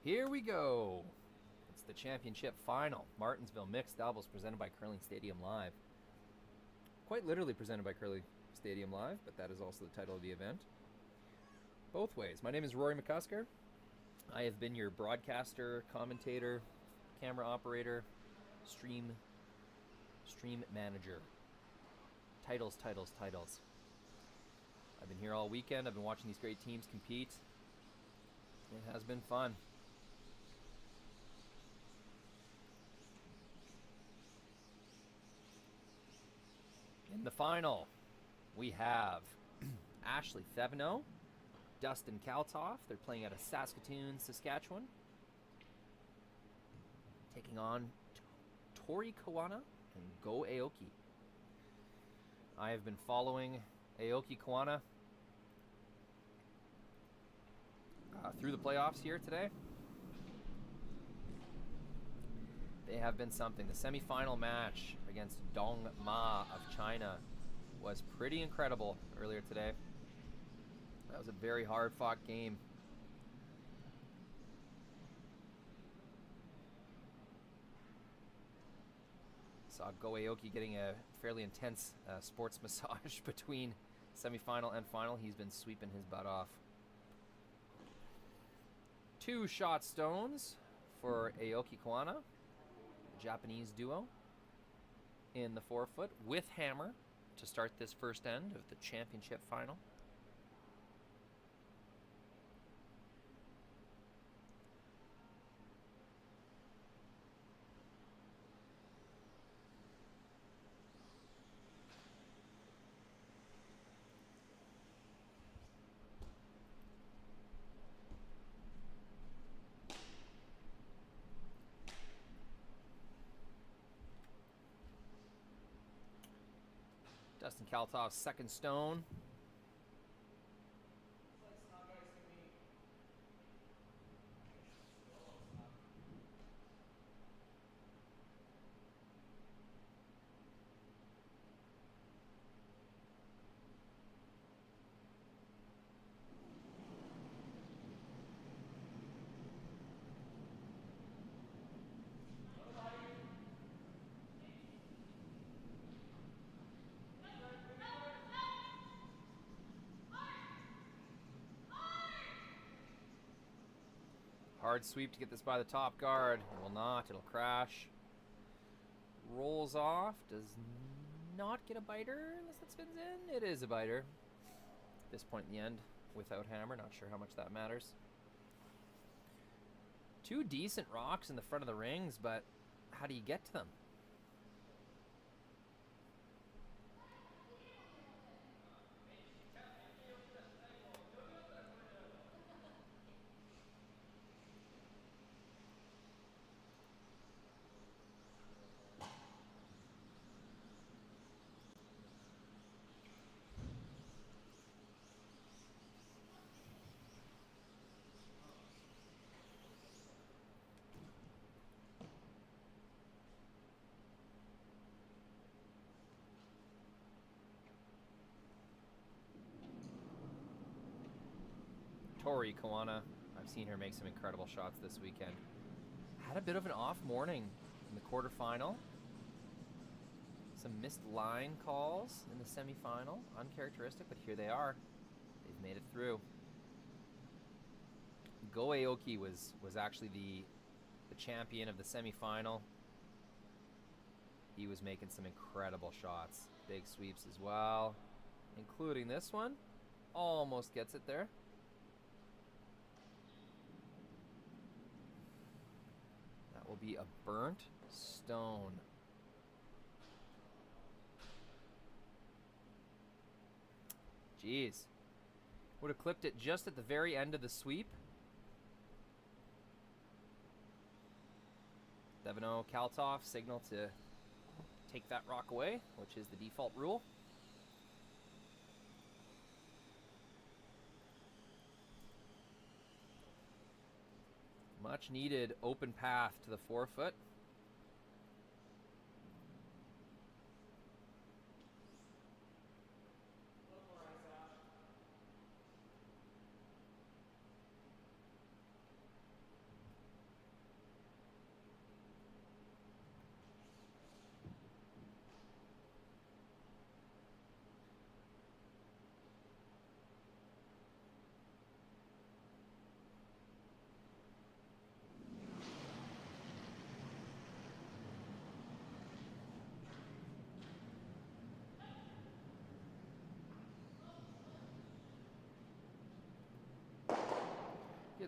Here we go. It's the championship final. Martensville mixed doubles presented by Curling Stadium Live. Quite literally presented by Curling Stadium Live, but that is also the title of the event. Both ways. My name is Rory McCusker. I have been your broadcaster, commentator, camera operator, stream manager. Titles. I've been here all weekend. I've been watching these great teams compete. It has been fun. In the final, we have Ashley Thevenot, Dustin Kalthoff. They're playing out of Saskatoon, Saskatchewan. Taking on Tori, Koana, and Go Aoki. I have been following Aoki Koana through the playoffs here today. They have been something. The semifinal match against Dong Ma of China was pretty incredible earlier today. That was a very hard-fought game. Saw Go Aoki getting a fairly intense sports massage between semifinal and final. He's been sweeping his butt off. 2 shot stones for Aoki Koana, Japanese duo, in the 4-foot with hammer to start this first end of the championship final. Dustin Kalthoff's second stone. Hard sweep to get this by the top guard. It will not. It'll crash. Rolls off. Does not get a biter unless it spins in. It is a biter. At this point in the end, without hammer. Not sure how much that matters. 2 decent rocks in the front of the rings, but how do you get to them? Tori Koana, I've seen her make some incredible shots this weekend. Had a bit of an off morning in the quarterfinal. Some missed line calls in the semifinal. Uncharacteristic, but here they are. They've made it through. Go Aoki was actually the champion of the semifinal. He was making some incredible shots. Big sweeps as well, including this one. Almost gets it there. That will be a burnt stone. Jeez. Would have clipped it just at the very end of the sweep. Thevenot Kalthoff signal to take that rock away, which is the default rule. Much needed open path to the 4-foot.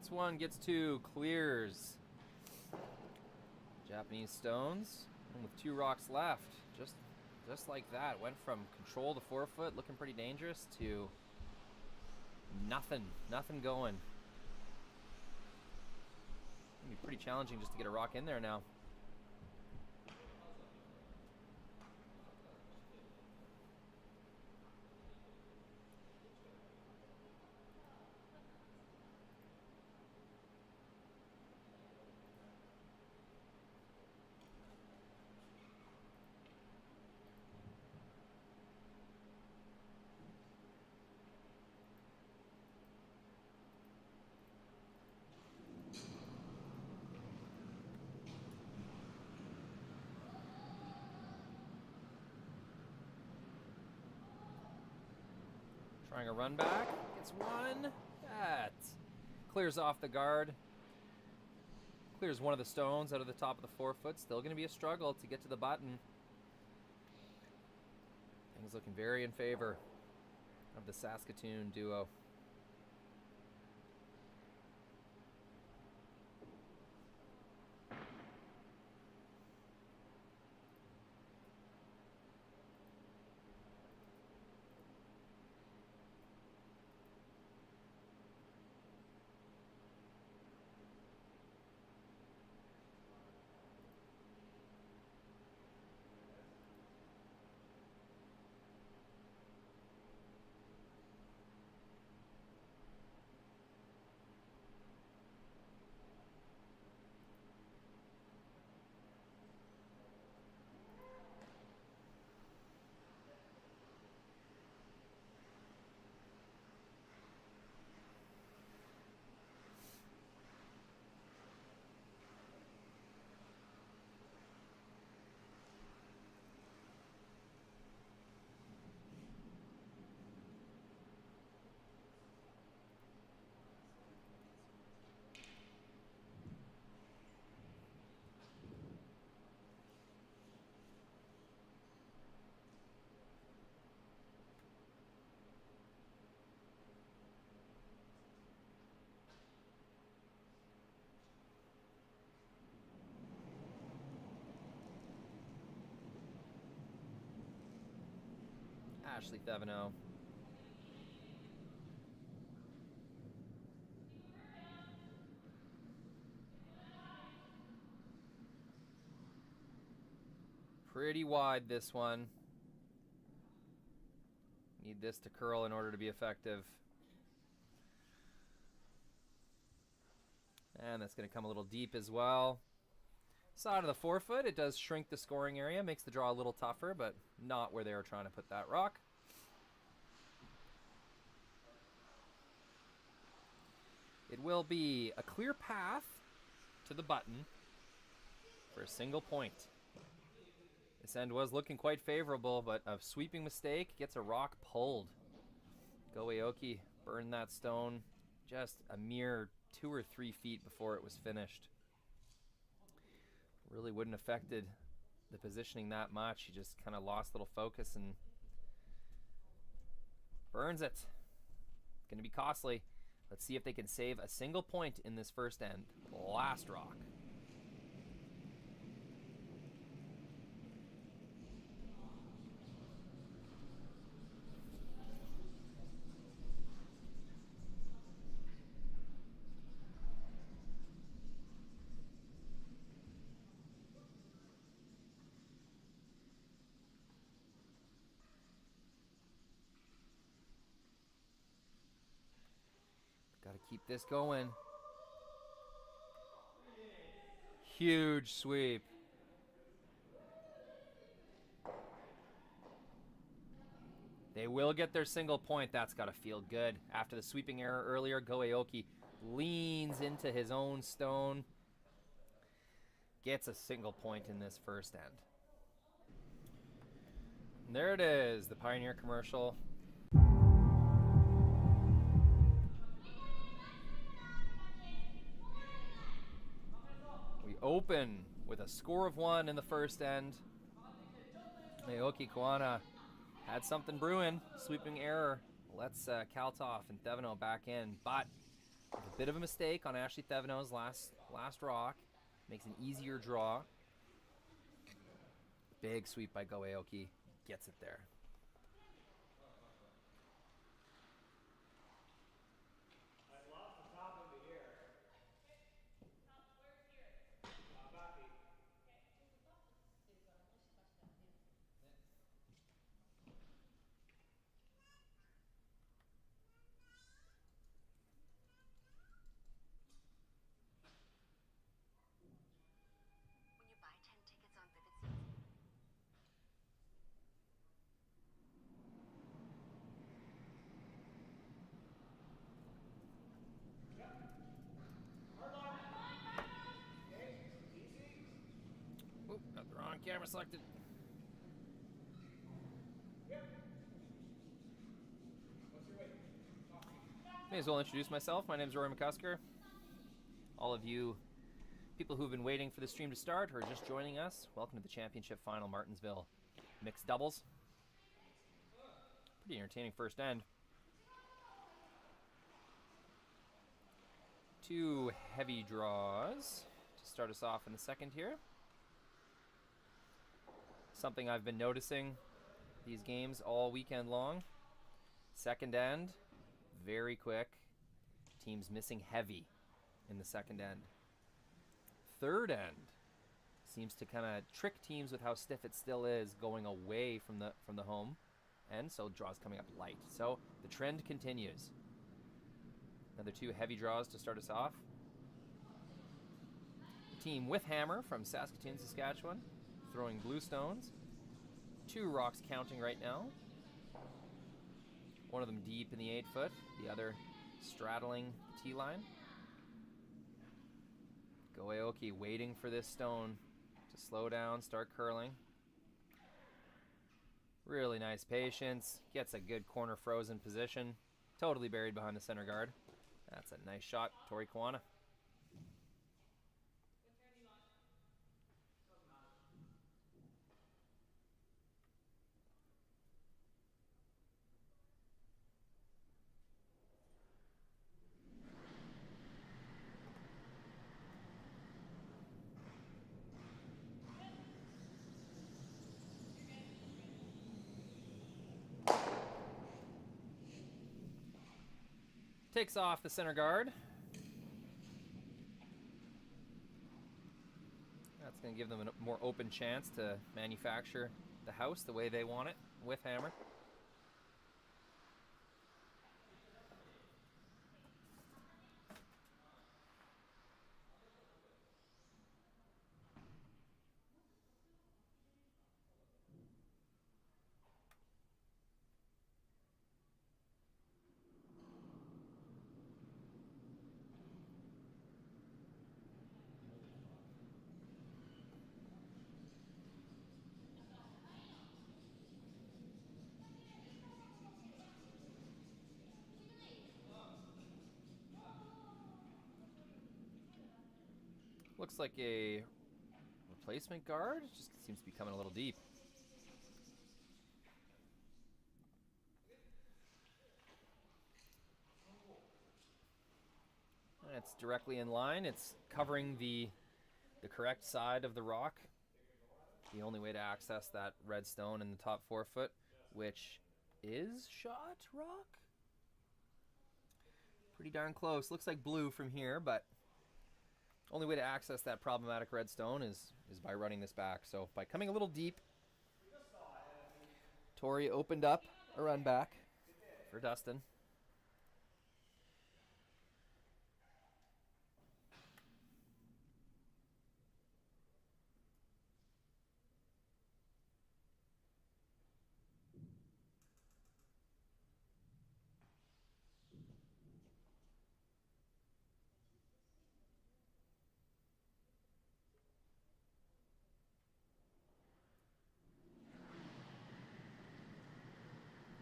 Gets one, gets two, clears. Japanese stones, and with 2 rocks left, just like that, went from control to 4-foot, looking pretty dangerous, to nothing going. It's gonna be pretty challenging just to get a rock in there now. Trying a run back, gets one. That clears off the guard. Clears one of the stones out of the top of the 4-foot. Still going to be a struggle to get to the button. Things looking very in favor of the Saskatoon duo. Thevenot. Pretty wide, this one. Need this to curl in order to be effective. And that's going to come a little deep as well. Side of the 4-foot, it does shrink the scoring area, makes the draw a little tougher, but not where they were trying to put that rock. It will be a clear path to the button for a single point. This end was looking quite favorable, but a sweeping mistake gets a rock pulled. Go Aoki, burn that stone just a mere 2 or 3 feet before it was finished. Really wouldn't have affected the positioning that much. He just kind of lost a little focus and burns it. Going to be costly. Let's see if they can save a single point in this first end. Last rock. Got to keep this going. Huge sweep. They will get their single point. That's got to feel good. After the sweeping error earlier, Go Aoki leans into his own stone. Gets a single point in this first end. And there it is, the Pioneer commercial. Open with a score of 1 in the first end. Aoki Koana had something brewing. Sweeping error lets Kalthoff and Thevenot back in, but A bit of a mistake on Ashley Thevenot's last rock. Makes an easier draw. Big sweep by Aoki. Gets it there. Oop, got the wrong camera selected. May as well introduce myself. My name is Rory McCusker. All of you people who've been waiting for the stream to start or just joining us, welcome to the championship final, Martensville mixed doubles. Pretty entertaining first end. Two heavy draws to start us off in the second here. Something I've been noticing these games all weekend long. Second end, very quick. Teams missing heavy in the second end. Third end seems to kind of trick teams with how stiff it still is going away from the home end, so draws coming up light. So the trend continues. Another two heavy draws to start us off. Team with hammer from Saskatoon, Saskatchewan, throwing blue stones. Two rocks counting right now. One of them deep in the 8-foot, the other straddling the tee line. Aoki waiting for this stone to slow down, start curling. Really nice patience. Gets a good corner frozen position. Totally buried behind the center guard. That's a nice shot, Tori Koana. Takes off the center guard. That's going to give them a more open chance to manufacture the house the way they want it with hammer. Looks like a replacement guard. Just seems to be coming a little deep. And it's directly in line. It's covering the correct side of the rock. The only way to access that red stone in the top 4 foot, which is shot rock. Pretty darn close. Looks like blue from here, but only way to access that problematic red stone is by running this back. So by coming a little deep, Tori opened up a run back for Dustin.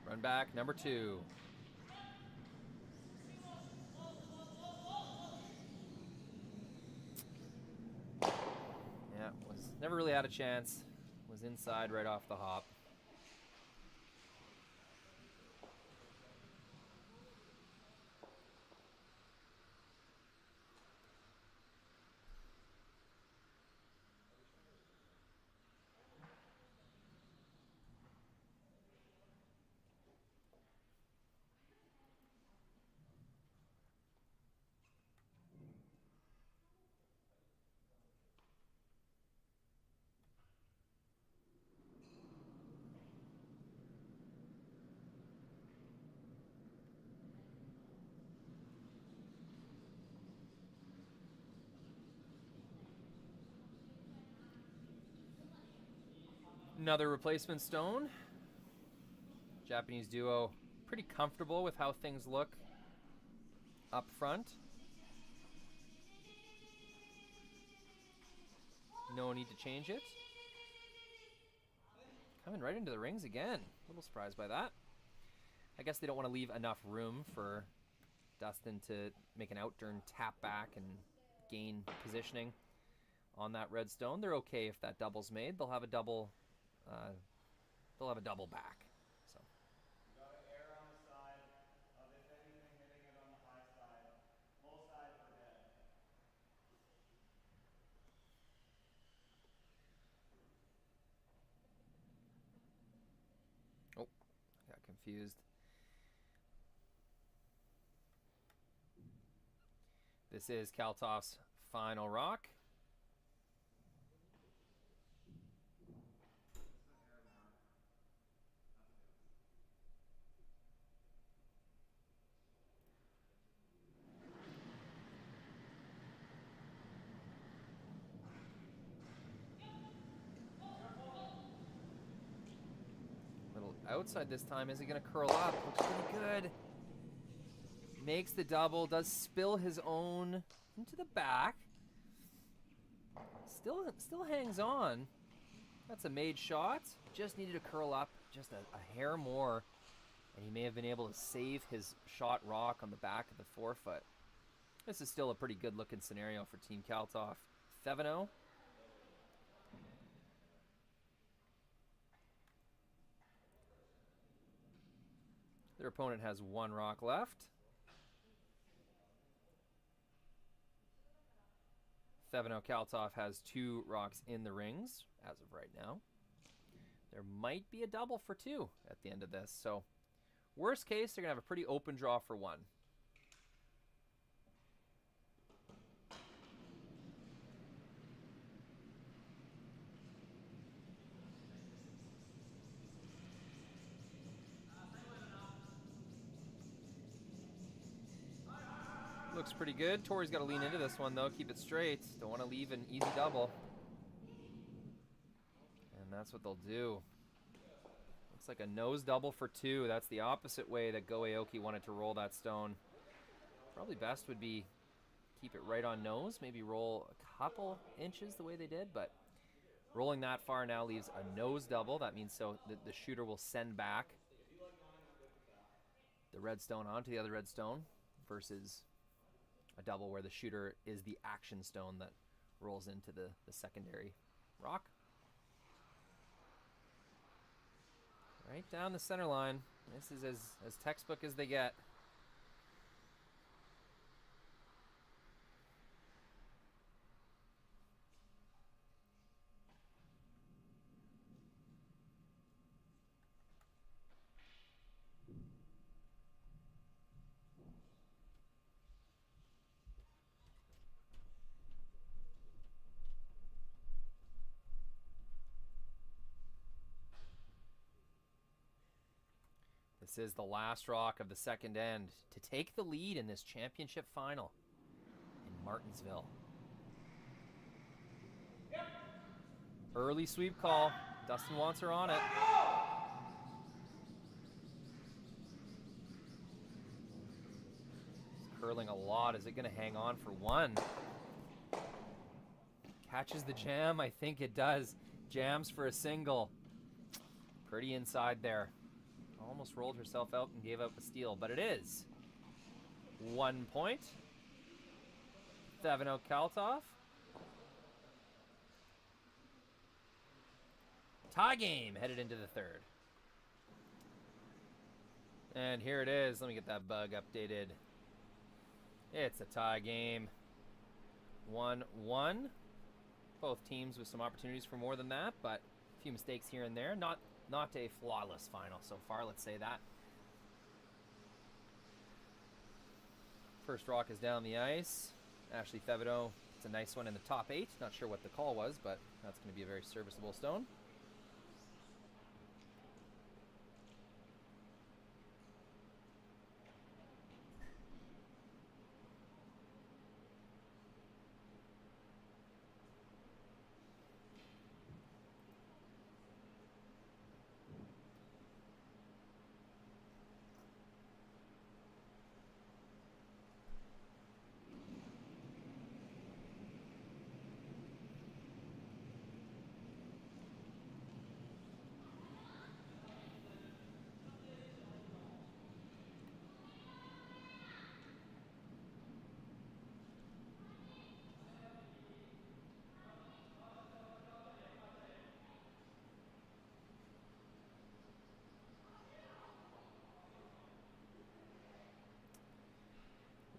Run back, number 2. Yeah, never really had a chance. Was inside right off the hop. Another replacement stone. Japanese duo pretty comfortable with how things look up front. No need to change it. Coming right into the rings again. A little surprised by that. I guess they don't want to leave enough room for Dustin to make an outturn tap back and gain positioning on that red stone. They're okay if that double's made. They'll have a double. They'll have a double back. So. You got to err on the side of, if anything, hitting it on the high side. Low side for dead. Oh, I got confused. This is Kalthoff's final rock. Little outside this time. Is he going to curl up? Looks pretty good. Makes the double, does spill his own into the back. Still hangs on. That's a made shot. Just needed to curl up just a hair more, and he may have been able to save his shot rock on the back of the forefoot. This is still a pretty good looking scenario for Team Kalthoff. Thevenot. Their opponent has one rock left. Thevenot Kalthoff has 2 rocks in the rings as of right now. There might be a double for 2 at the end of this. So worst case, they're going to have a pretty open draw for 1. Looks pretty good. Tori's got to lean into this one, though. Keep it straight. Don't want to leave an easy double. And that's what they'll do. Looks like a nose double for 2. That's the opposite way that Aoki wanted to roll that stone. Probably best would be keep it right on nose. Maybe roll a couple inches the way they did. But rolling that far now leaves a nose double. That means so the shooter will send back the red stone onto the other red stone versus a double where the shooter is the action stone that rolls into the secondary rock. Right down the center line. This is as textbook as they get. This is the last rock of the second end to take the lead in this championship final in Martensville. Yep. Early sweep call. Dustin wants her on it. It's curling a lot. Is it going to hang on for 1? Catches the jam. I think it does. Jams for a single. Pretty inside there. Almost rolled herself out and gave up a steal, but it is 1 point. Thevenot Kalthoff. Tie game headed into the 3rd. And here it is. Let me get that bug updated. It's a tie game. 1-1. Both teams with some opportunities for more than that, but a few mistakes here and there. Not a flawless final so far, let's say that. First rock is down the ice. Ashley Thevenot, it's a nice one in the top 8. Not sure what the call was, but that's going to be a very serviceable stone.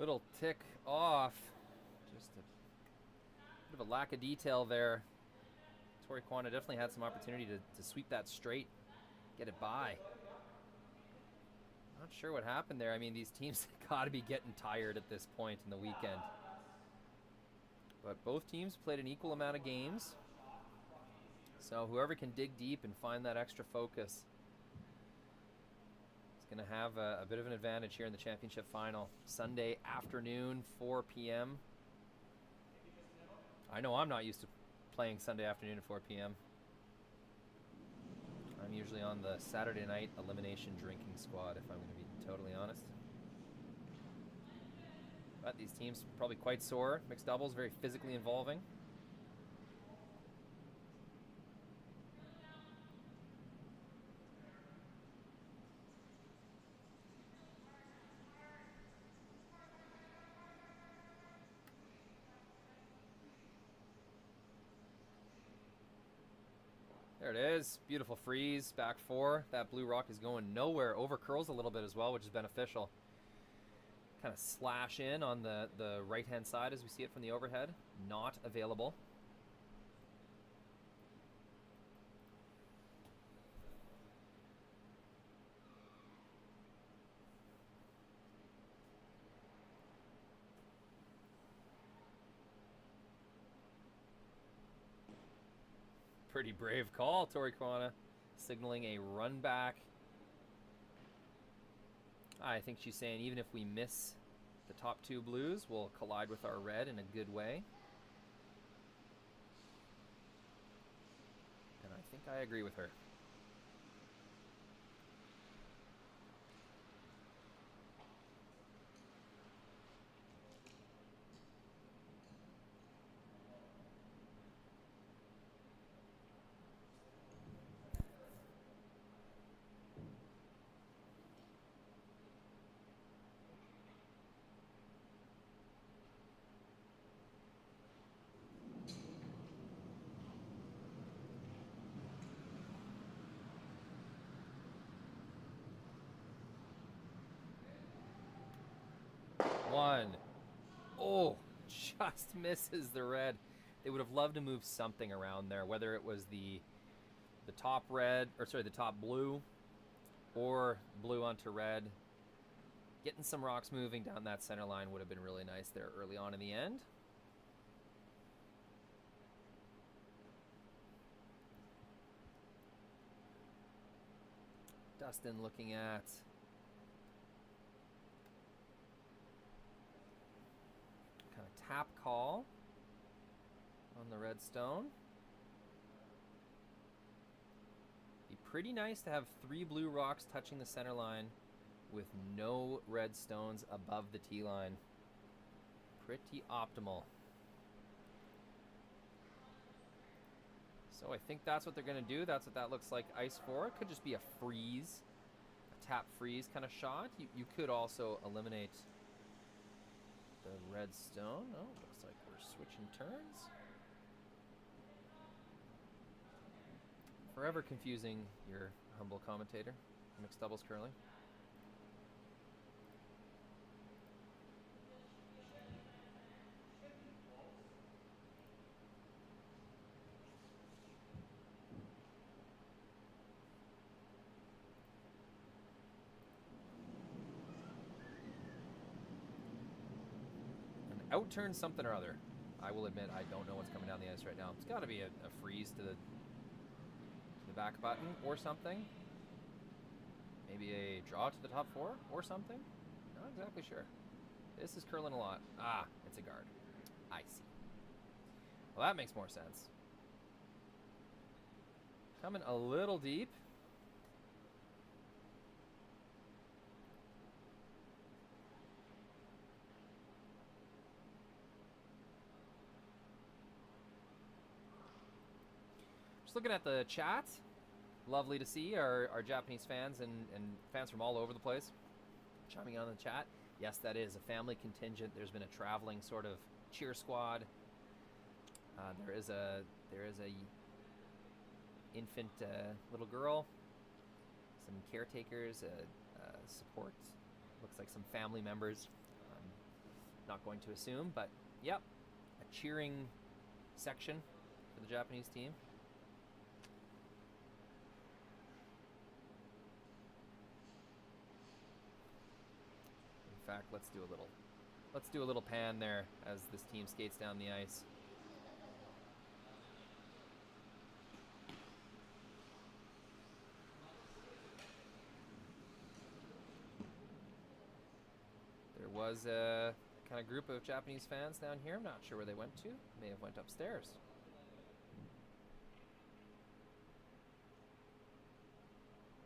Little tick off. Just a bit of a lack of detail there. Tori Koana definitely had some opportunity to sweep that straight, get it by. Not sure what happened there. I mean, these teams got to be getting tired at this point in the weekend. But both teams played an equal amount of games. So whoever can dig deep and find that extra focus is going to have a bit of an advantage here in the championship final. Sunday afternoon, 4 p.m. I know I'm not used to playing Sunday afternoon at 4 p.m. I'm usually on the Saturday night elimination drinking squad, if I'm going to be totally honest. But these teams probably quite sore. Mixed doubles, very physically involving. There it is. Beautiful freeze. Back four. That blue rock is going nowhere. Over curls a little bit as well, which is beneficial. Kind of slash in on the right-hand side as we see it from the overhead. Not available. Pretty brave call, Tori Koana, signaling a run back. I think she's saying even if we miss the top two blues, we'll collide with our red in a good way. And I think I agree with her. One. Oh, just misses the red. They would have loved to move something around there, whether it was the top red, or sorry, the top blue, or blue onto red. Getting some rocks moving down that center line would have been really nice there early on in the end. Dustin looking at kind of tap call on the red stone. Be pretty nice to have 3 blue rocks touching the center line with no red stones above the tee line. Pretty optimal. So I think that's what they're going to do. That's what that looks like ice for. It could just be a freeze, a tap freeze kind of shot. You could also eliminate the red stone. Oh, looks like we're switching turns. Forever confusing your humble commentator, mixed doubles curling. Outturn something or other. I will admit I don't know what's coming down the ice right now. It's got to be a freeze to the back button or something. Maybe a draw to the top 4 or something. Not exactly sure. This is curling a lot. Ah, it's a guard. I see. Well, that makes more sense. Coming a little deep. Looking at the chat, lovely to see our Japanese fans and fans from all over the place chiming on the chat. Yes, that is a family contingent. There's been a traveling sort of cheer squad. There is a infant little girl, some caretakers, support. Looks like some family members. Not going to assume, but yep, a cheering section for the Japanese team. In fact, let's do a little pan there as this team skates down the ice. There was a kind of group of Japanese fans down here. I'm not sure where they went to. May have went upstairs.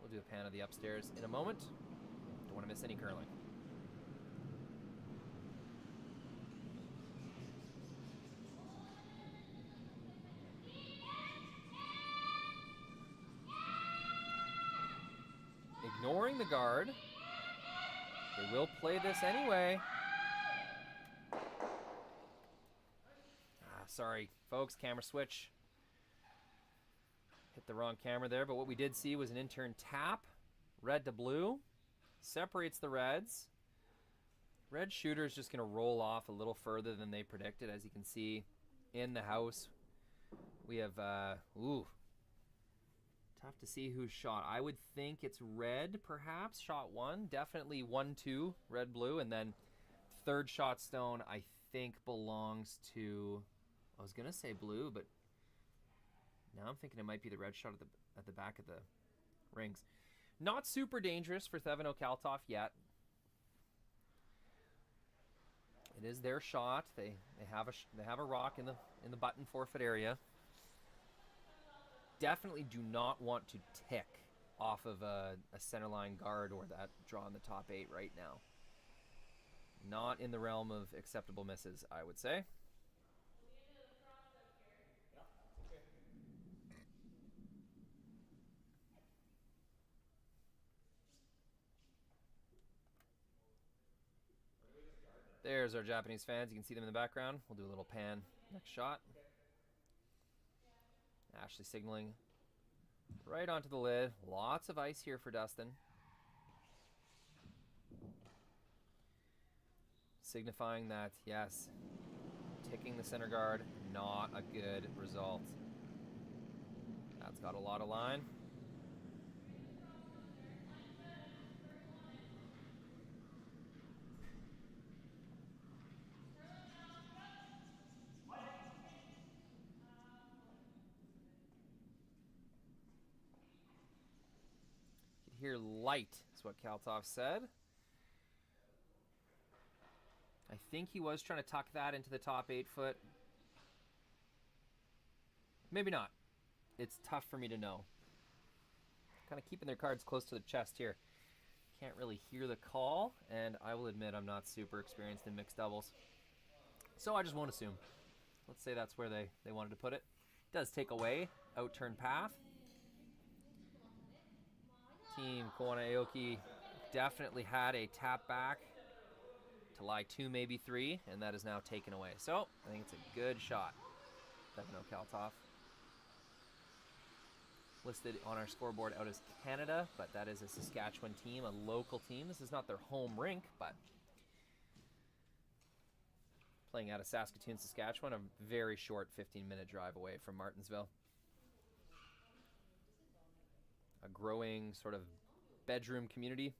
We'll do a pan of the upstairs in a moment. Don't want to miss any curling. Ignoring the guard. They will play this anyway. Sorry, folks, camera switch. Hit the wrong camera there, but what we did see was an in-turn tap. Red to blue. Separates the reds. Red shooter is just going to roll off a little further than they predicted. As you can see in the house, we have, tough to see who's shot. I would think it's red, perhaps. Shot one. Definitely 1-2, red, blue. And then third shot stone, I think, belongs to... I was going to say blue, but now I'm thinking it might be the red shot at the back of the rings. Not super dangerous for Thevenot Kalthoff yet. It is their shot. They have a rock in the button forfeit area. Definitely do not want to tick off of a centerline guard or that draw in the top 8 right now. Not in the realm of acceptable misses, I would say. There's our Japanese fans. You can see them in the background. We'll do a little pan. Next shot. Ashley signaling right onto the lid. Lots of ice here for Dustin. Signifying that, yes, ticking the center guard, not a good result. That's got a lot of line. Here light is what Kalthoff said. I think he was trying to tuck that into the top 8 foot. Maybe not. It's tough for me to know. Kind of keeping their cards close to the chest here. Can't really hear the call, and I will admit I'm not super experienced in mixed doubles. So I just won't assume. Let's say that's where they wanted to put it. It does take away out-turn path. Team Koana Aoki definitely had a tap back to lie 2, maybe 3, and that is now taken away. So I think it's a good shot. Thevenot Kalthoff. Listed on our scoreboard out as Canada, but that is a Saskatchewan team, a local team. This is not their home rink, but playing out of Saskatoon, Saskatchewan, a very short 15-minute drive away from Martensville. A growing sort of bedroom community.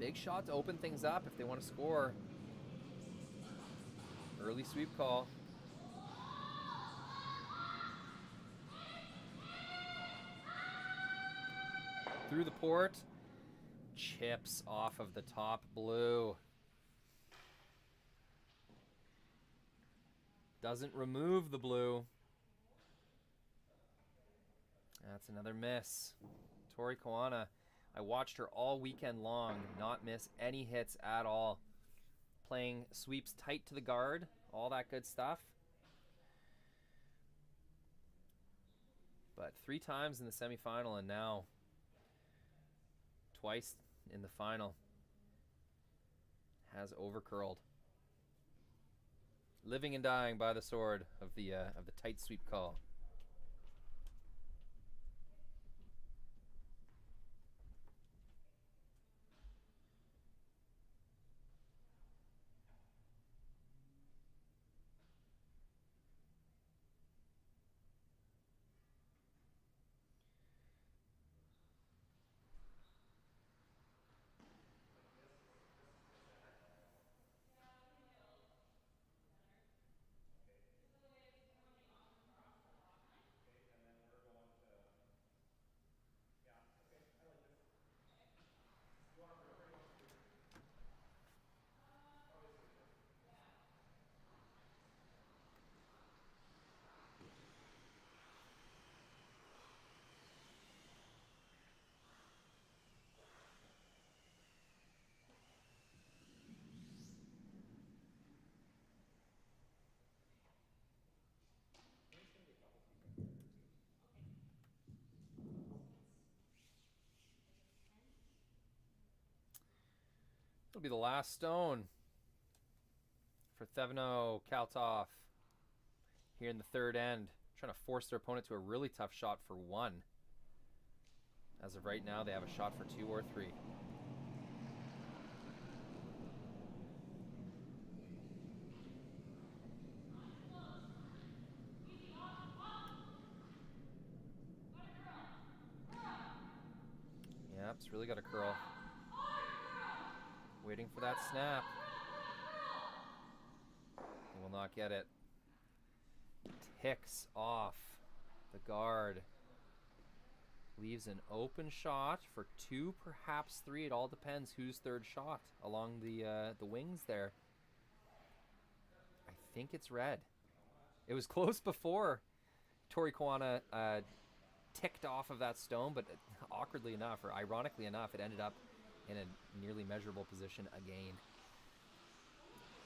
Big shot to open things up if they want to score. Early sweep call. Through the port. Chips off of the top blue. Doesn't remove the blue. That's another miss. Tori Koana. I watched her all weekend long, not miss any hits at all. Playing sweeps tight to the guard, all that good stuff. But 3 times in the semifinal and now twice in the final has overcurled. living and dying by the sword of the tight sweep call. It'll be the last stone for Thevenot, Kalthoff here in the third end. Trying to force their opponent to a really tough shot for 1. As of right now, they have a shot for 2 or 3. Yep, it's really got a curl. Waiting for that snap. He will not get it. Ticks off the guard. Leaves an open shot for 2, perhaps 3. It all depends whose third shot along the wings there. I think it's red. It was close before Tori Koana ticked off of that stone, but awkwardly enough, or ironically enough, it ended up in a nearly measurable position again.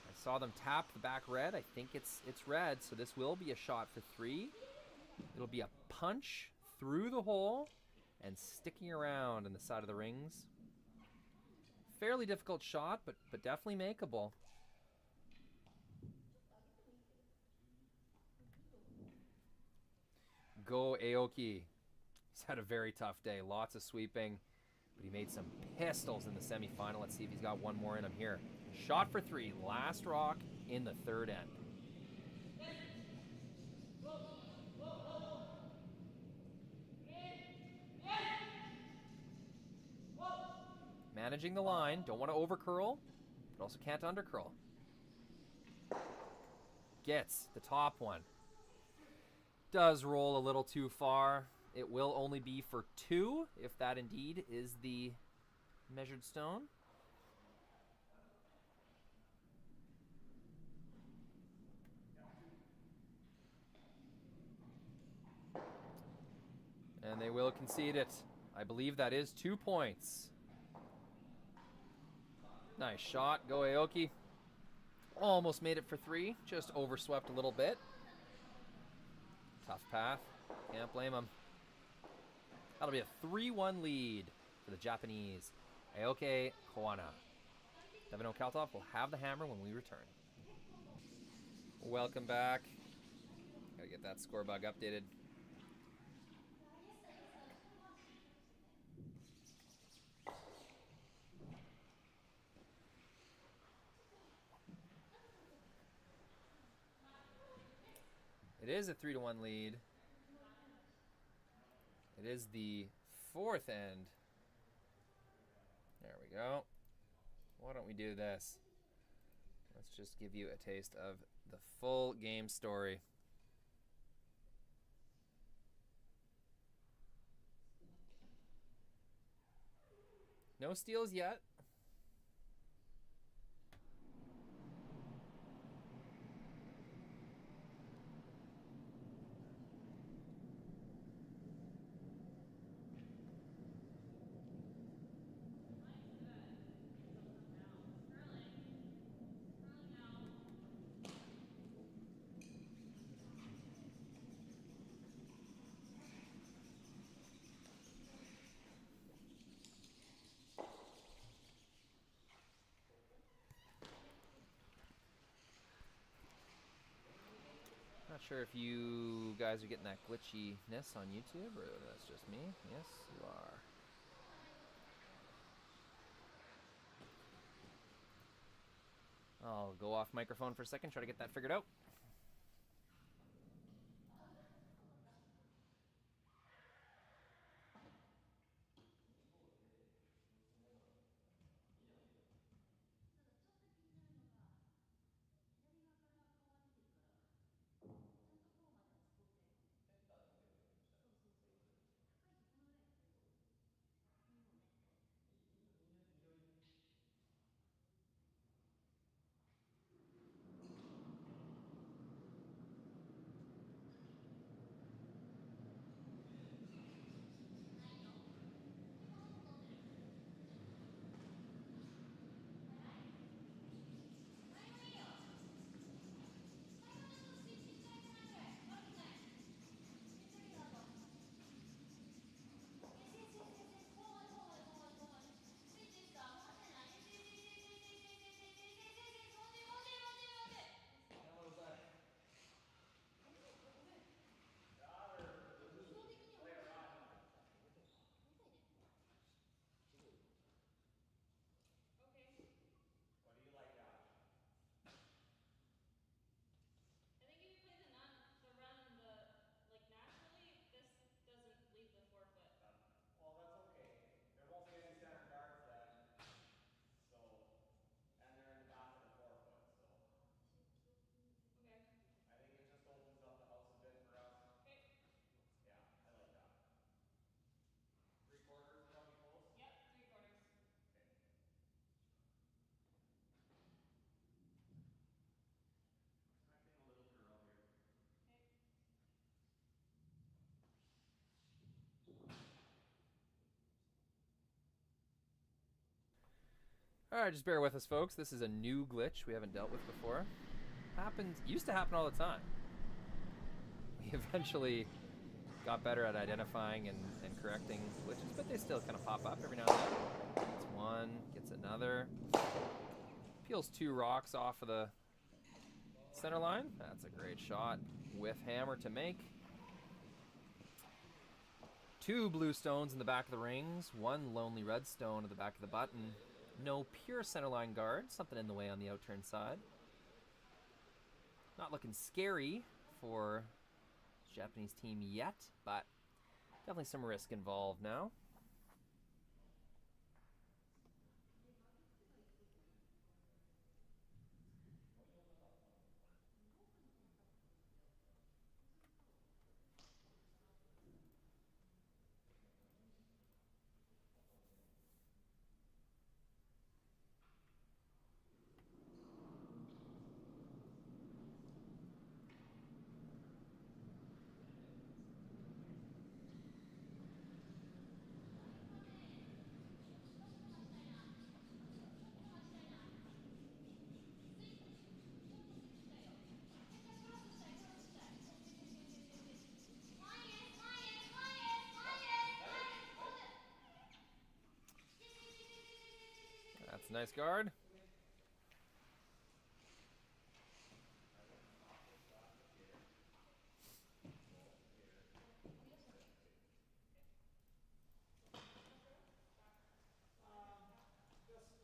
I saw them tap the back red. I think it's red, so this will be a shot for 3. It'll be a punch through the hole and sticking around in the side of the rings. Fairly difficult shot, but definitely makeable. Go Aoki. He's had a very tough day. Lots of sweeping, but he made some pistols in the semifinal. Let's see if he's got one more in him here. Shot for 3. Last rock in the third end. Managing the line. Don't want to over curl, but also can't under curl. Gets the top one. Does roll a little too far. It will only be for 2, if that indeed is the measured stone. And they will concede it. I believe that is 2 points. Nice shot. Go Aoki. Almost made it for 3. Just overswept a little bit. Tough path. Can't blame him. That'll be a 3-1 lead for the Japanese. Aoki Koana. Thevenot Kalthoff will have the hammer when we return. Welcome back. Gotta get that score bug updated. It is a 3-1 lead. It is the 4th end. There we go. Why don't we do this? Let's just give you a taste of the full game story. No steals yet. Not sure if you guys are getting that glitchiness on YouTube or that's just me. Yes, you are. I'll go off microphone for a second, try to get that figured out. What do you like, Josh? I think if you play the run like naturally, this doesn't leave the 4-foot. Well, that's okay. There won't be any center guards then. So, and they're in the back of the 4-foot, so. Okay. I think it just opens up the house a bit for us. Okay. Yeah, I like that. 3/4 probably close? Yep, 3/4. Okay. Expecting a little curl here. Okay. Alright, just bear with us, folks. This is a new glitch we haven't dealt with before. Used to happen all the time. We eventually got better at identifying and correcting glitches, but they still kind of pop up every now and then. Gets one, gets another. Peels 2 rocks off of the center line. That's a great shot. With hammer to make. 2 blue stones in the back of the rings. 1 lonely red stone at the back of the button. No pure centerline guard. Something in the way on the outturn side. Not looking scary for the Japanese team yet, but definitely some risk involved now. That's a nice guard.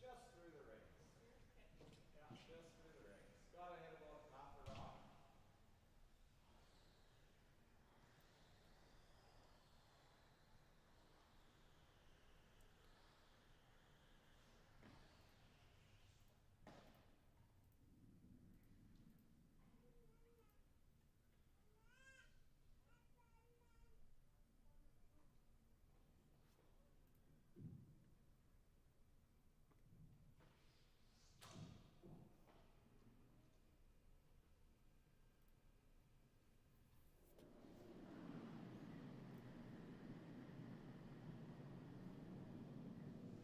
Just through the rings. Yeah, just through the rings. Gotta hit about half a rock.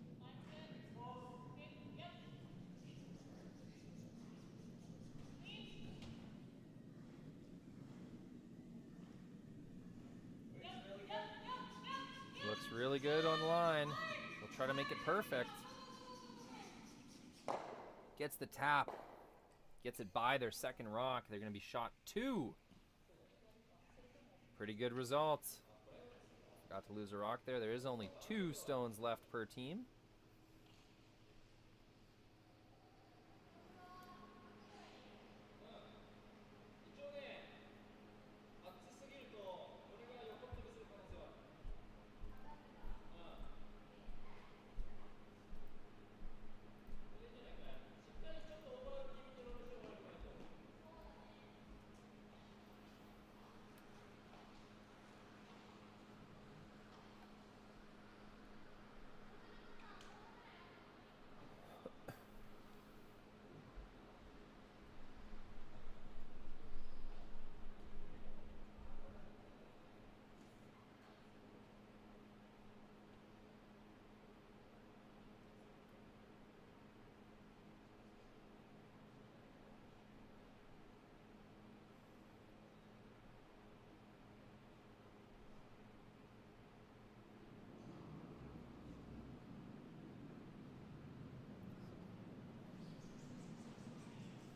Line's good. Okay. Yep. Clean. Yep. Looks really good on the line. We'll try to make it perfect. Gets the tap. Gets it by their second rock. They're going to be shot 2 Pretty good results. Got to lose a rock there. There is only 2 stones left per team.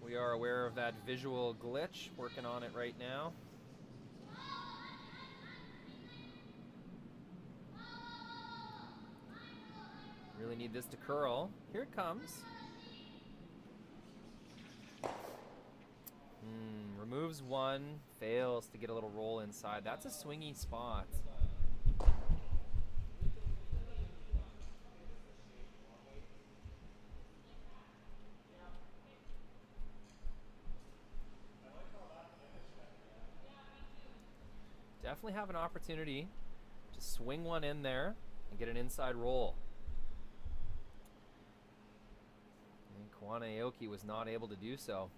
We are aware of that visual glitch, working on it right now. Really need this to curl. Here it comes. Removes one, fails to get a little roll inside. That's a swingy spot. Definitely have an opportunity to swing one in there and get an inside roll. And Koana Aoki was not able to do so.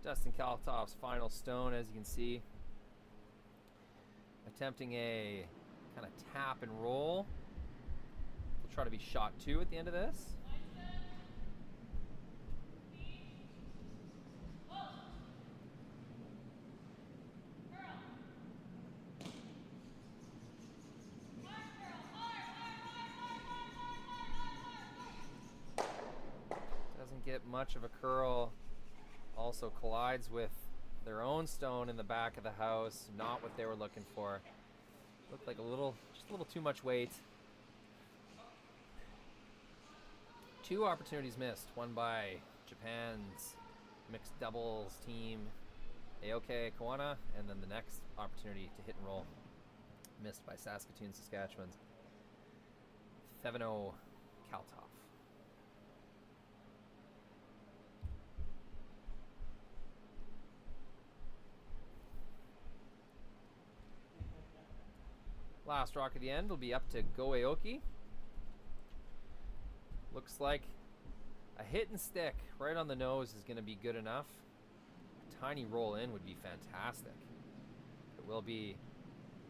Dustin Kalthoff's final stone, as you can see. Attempting a kind of tap and roll. We'll try to be shot 2 at the end of this. Doesn't get much of a curl. Also collides with their own stone in the back of the house. Not what they were looking for. Looked like just a little too much weight. 2 opportunities missed. One by Japan's mixed doubles team, Aoki Koana, and then the next opportunity to hit and roll missed by Saskatoon, Saskatchewan's Thevenot Kalthoff. Last rock at the end will be up to Go Aoki. Looks like a hit and stick right on the nose is going to be good enough. A tiny roll in would be fantastic. It will be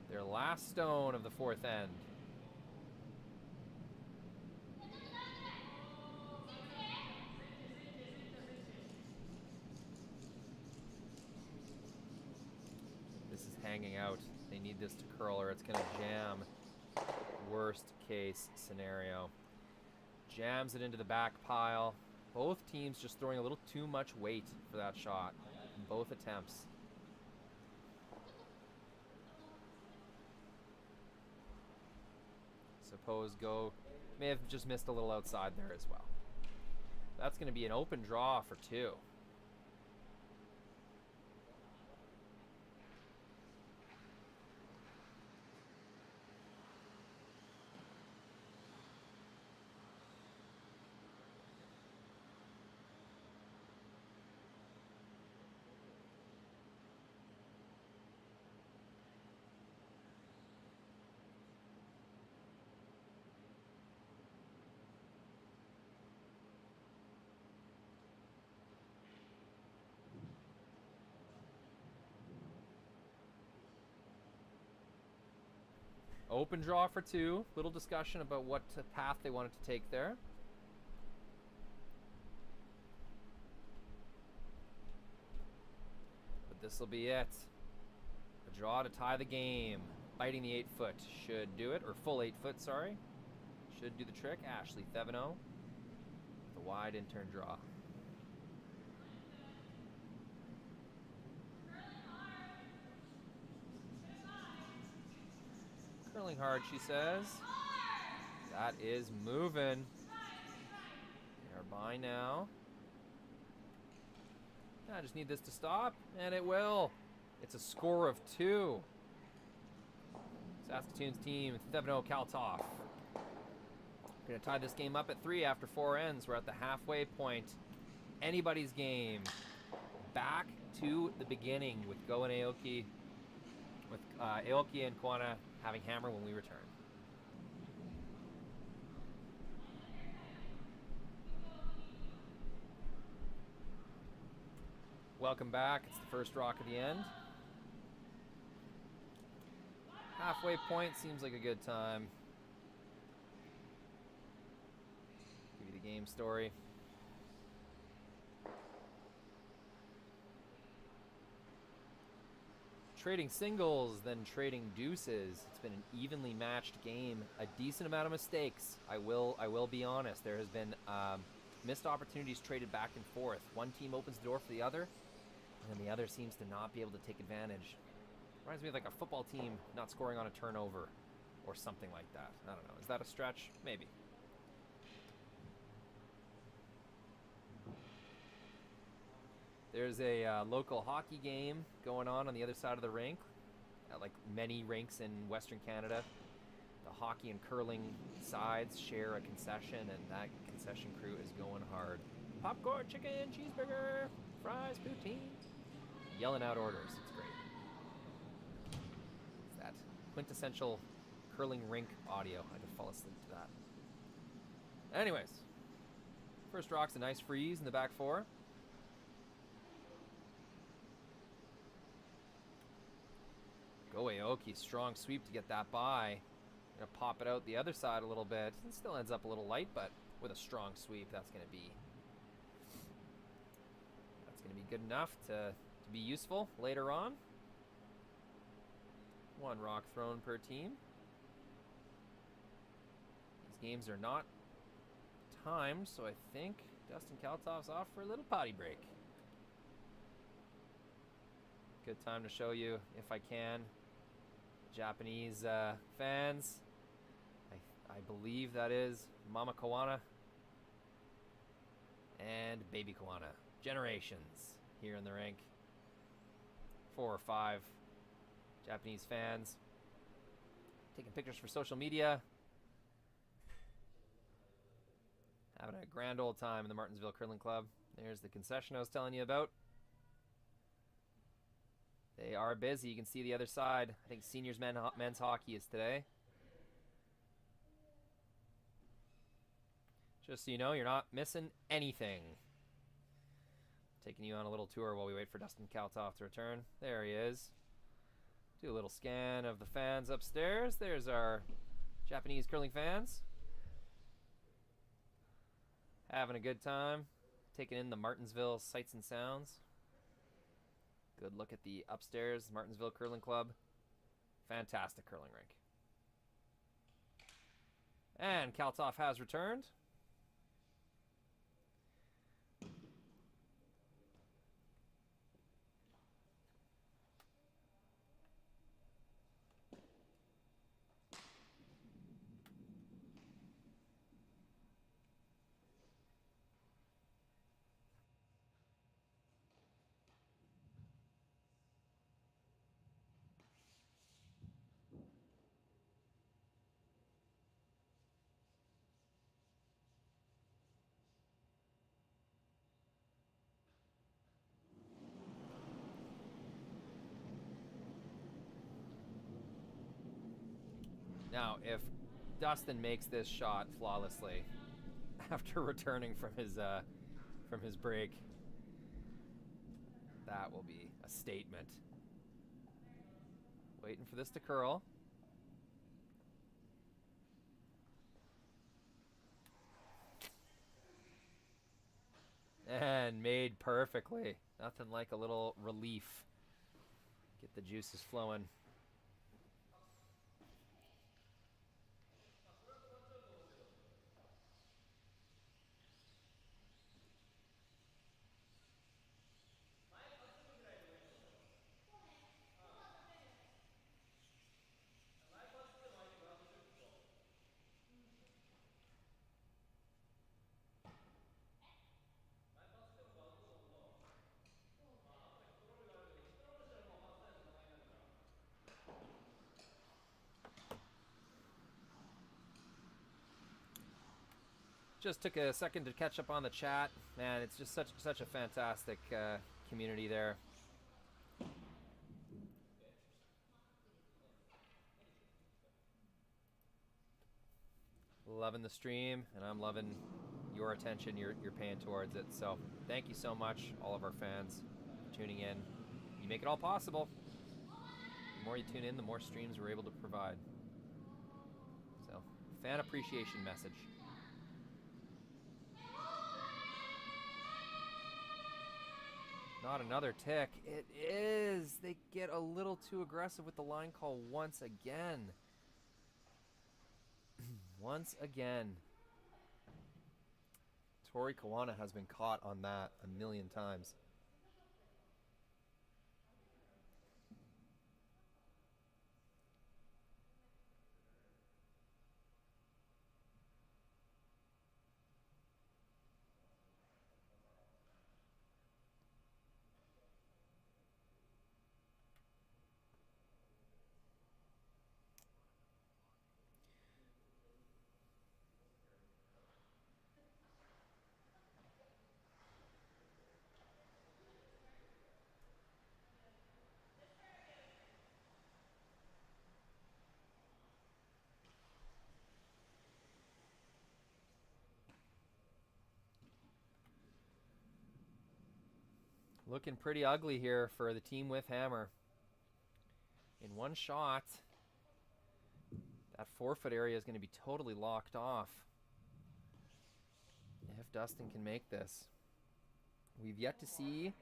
their last stone of the 4th end. This is hanging out. They need this to curl or it's going to jam. Worst case scenario. Jams it into the back pile. Both teams just throwing a little too much weight for that shot in both attempts. Suppose Go may have just missed a little outside there as well. That's going to be an open draw for 2. Open draw for 2. Little discussion about what path they wanted to take there. But this will be it. A draw to tie the game. Biting the 8-foot should do it, or full 8-foot, sorry. Should do the trick. Ashley Thevenot. The wide in-turn draw. Curling hard, she says. That is moving. They are by now. I just need this to stop, and it will. It's a score of 2. Saskatoon's team, Thevenot Kalthoff. We're going to tie this game up at 3 after 4 ends. We're at the halfway point. Anybody's game. Back to the beginning with Go and Aoki. With Aoki and Koana having hammer when we return. Welcome back. It's the first rock of the end. Halfway point seems like a good time. Give you the game story. Trading singles, then trading deuces. It's been an evenly matched game. A decent amount of mistakes. I will be honest. There has been missed opportunities traded back and forth. One team opens the door for the other, and then the other seems to not be able to take advantage. Reminds me of like a football team not scoring on a turnover or something like that. I don't know. Is that a stretch? Maybe. There's a local hockey game going on the other side of the rink, at like many rinks in Western Canada. The hockey and curling sides share a concession, and that concession crew is going hard. Popcorn, chicken, cheeseburger, fries, poutine. Yelling out orders. It's great. It's that quintessential curling rink audio. I could fall asleep to that. Anyways, first rock's a nice freeze in the back 4. Go Aoki, strong sweep to get that by. Gonna pop it out the other side a little bit. It still ends up a little light, but with a strong sweep, that's gonna be good enough to be useful later on. 1 rock thrown per team. These games are not timed, so I think Dustin Kalthoff's off for a little potty break. Good time to show you, if I can, Japanese fans. I believe that is Mama Koana and Baby Koana. Generations here in the rink. 4 or 5 Japanese fans taking pictures for social media. Having a grand old time in the Martensville Curling Club. There's the concession I was telling you about. They are busy. You can see the other side. I think seniors men's hockey is today. Just so you know, you're not missing anything. Taking you on a little tour while we wait for Dustin Kalthoff to return. There he is. Do a little scan of the fans upstairs. There's our Japanese curling fans. Having a good time. Taking in the Martensville sights and sounds. Good look at the upstairs Martensville Curling Club. Fantastic curling rink. And Kalthoff has returned. Now, if Dustin makes this shot flawlessly after returning from his break, that will be a statement. Waiting for this to curl. And made perfectly. Nothing like a little relief. Get the juices flowing. Just took a second to catch up on the chat. Man, it's just such a fantastic community there. Loving the stream, and I'm loving your attention you're paying towards it. So thank you so much, all of our fans, for tuning in. You make it all possible. The more you tune in, the more streams we're able to provide. So, fan appreciation message. Not another tick. It is. They get a little too aggressive with the line call once again. Once again. Tori Koana has been caught on that a million times. Looking pretty ugly here for the team with hammer. In one shot, that forefoot area is going to be totally locked off. If Dustin can make this. We've yet to see...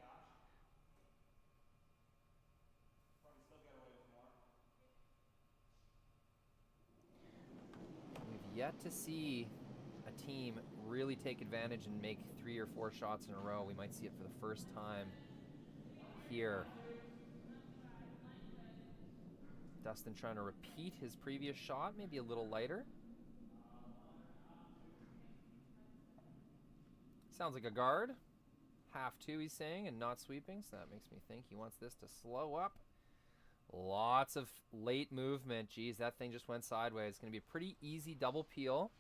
We've yet to see a team really take advantage and make 3 or 4 shots in a row. We might see it for the first time here. Dustin trying to repeat his previous shot, maybe a little lighter. Sounds like a guard. Half 2 he's saying, and not sweeping, so that makes me think he wants this to slow up. Lots of late movement. Geez, that thing just went sideways. It's going to be a pretty easy double peel.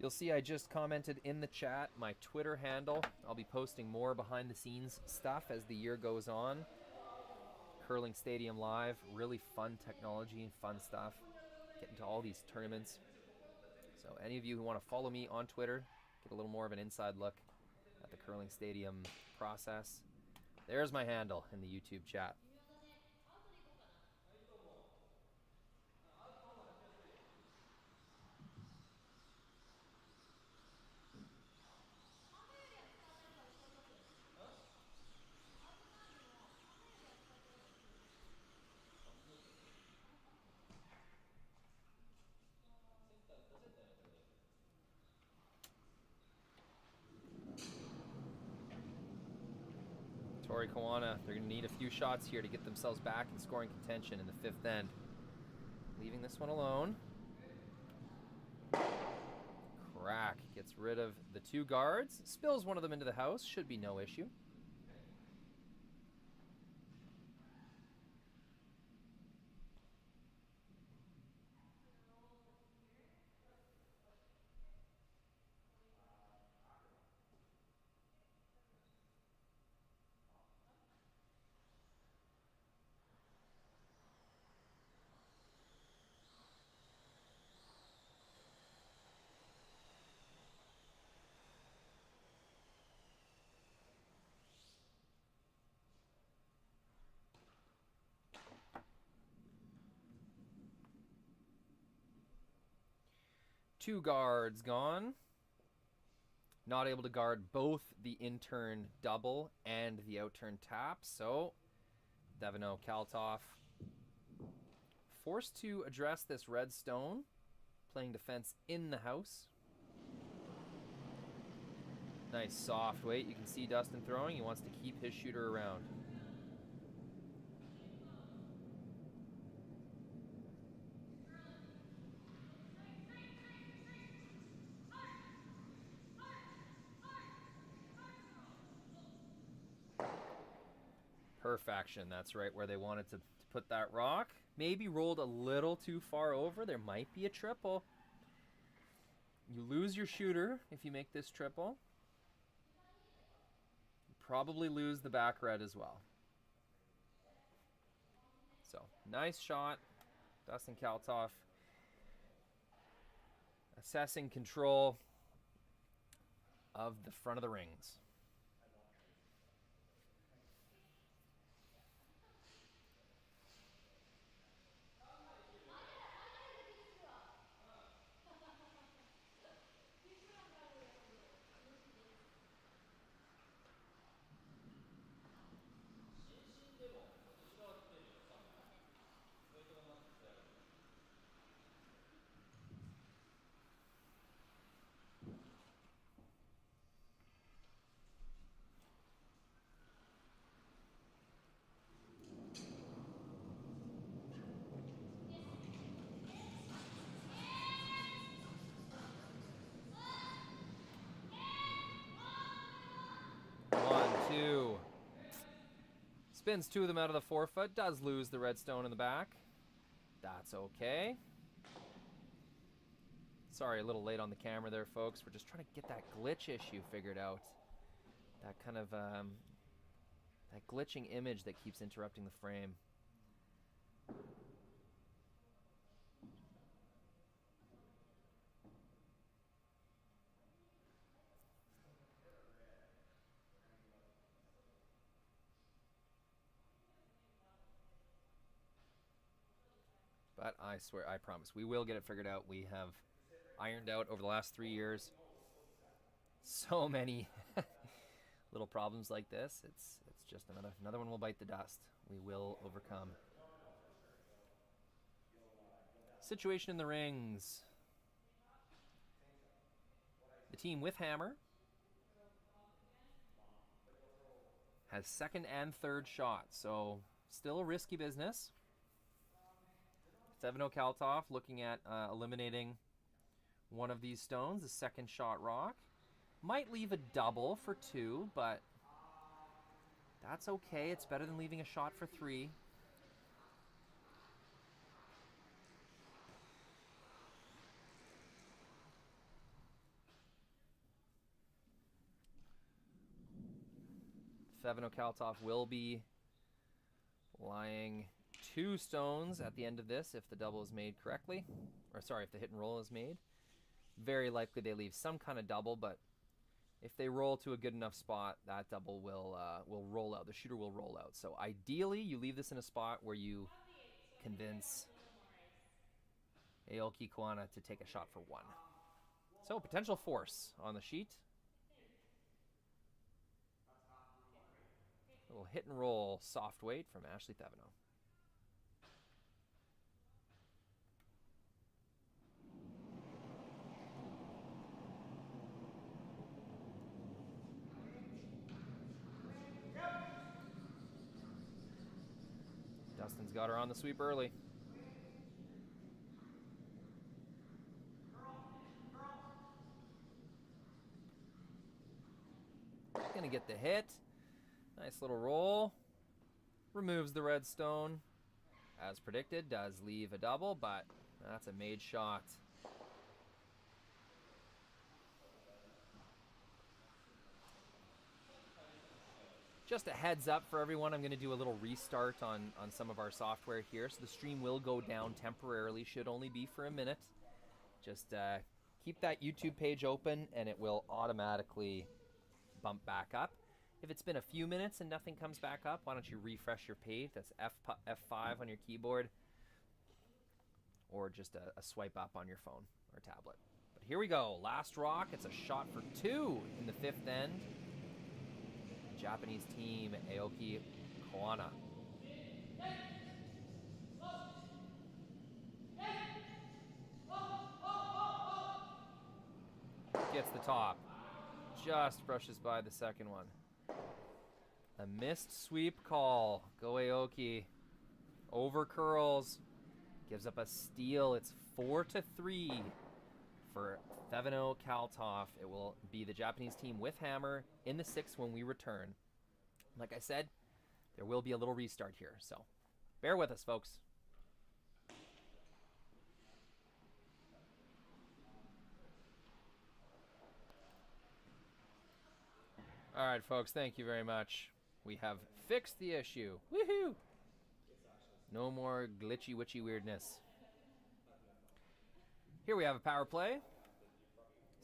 You'll see I just commented in the chat my Twitter handle. I'll be posting more behind the scenes stuff as the year goes on. Curling Stadium Live, really fun technology and fun stuff. Get into all these tournaments. So any of you who want to follow me on Twitter, get a little more of an inside look at the Curling Stadium process. There's my handle in the YouTube chat. Tori Koana, they're going to need a few shots here to get themselves back in scoring contention in the 5th end. Leaving this one alone. Crack gets rid of the 2 guards. Spills one of them into the house. Should be no issue. Two guards gone. Not able to guard both the in-turn double and the out-turn tap, so Thevenot, Kalthoff forced to address this red stone, playing defense in the house. Nice soft weight. You can see Dustin throwing. He wants to keep his shooter around. Perfection. That's right where they wanted to put that rock. maybe rolled a little too far over. There might be a triple. You lose your shooter if you make this triple. You probably lose the back red as well. So, nice shot. Dustin Kalthoff assessing control of the front of the rings. Two. Spins two of them out of the forefoot. Does lose the red stone in the back. That's okay. Sorry, a little late on the camera there, folks. We're just trying to get that glitch issue figured out. That kind of, that glitching image that keeps interrupting the frame. But I swear, I promise, we will get it figured out. We have ironed out over the last 3 years so many little problems like this. It's just another one will bite the dust. We will overcome. Situation in the rings. The team with hammer has second and third shots, so still a risky business. Thevenot Kalthoff looking at eliminating one of these stones, the second shot rock. Might leave a double for 2, but that's okay. It's better than leaving a shot for 3. Thevenot Kalthoff will be lying 2 stones at the end of this if the double is made correctly. Or sorry, if the hit and roll is made. Very likely they leave some kind of double, but if they roll to a good enough spot, that double will roll out. The shooter will roll out. So ideally, you leave this in a spot where you convince Aoki Koana to take a shot for 1. So potential force on the sheet. A little hit and roll soft weight from Ashley Thevenot. Dustin's got her on the sweep early. Gonna get the hit. Nice little roll. Removes the red stone. As predicted, does leave a double, but that's a made shot. Just a heads up for everyone, I'm going to do a little restart on some of our software here. So the stream will go down temporarily, should only be for a minute. Just keep that YouTube page open and it will automatically bump back up. If it's been a few minutes and nothing comes back up, why don't you refresh your page? That's F5 on your keyboard. Or just a swipe up on your phone or tablet. But here we go, last rock. It's a shot for 2 in the 5th end. Japanese team, Aoki Koana. Gets the top. Just brushes by the second one. A missed sweep call. Go Aoki. Over curls. Gives up a steal. It's 4-3 for Thevenot Kalthoff. It will be the Japanese team with hammer in the 6th when we return. Like I said, there will be a little restart here, so bear with us, folks. All right, folks, thank you very much. We have fixed the issue. Woohoo! No more glitchy witchy weirdness. Here we have a power play.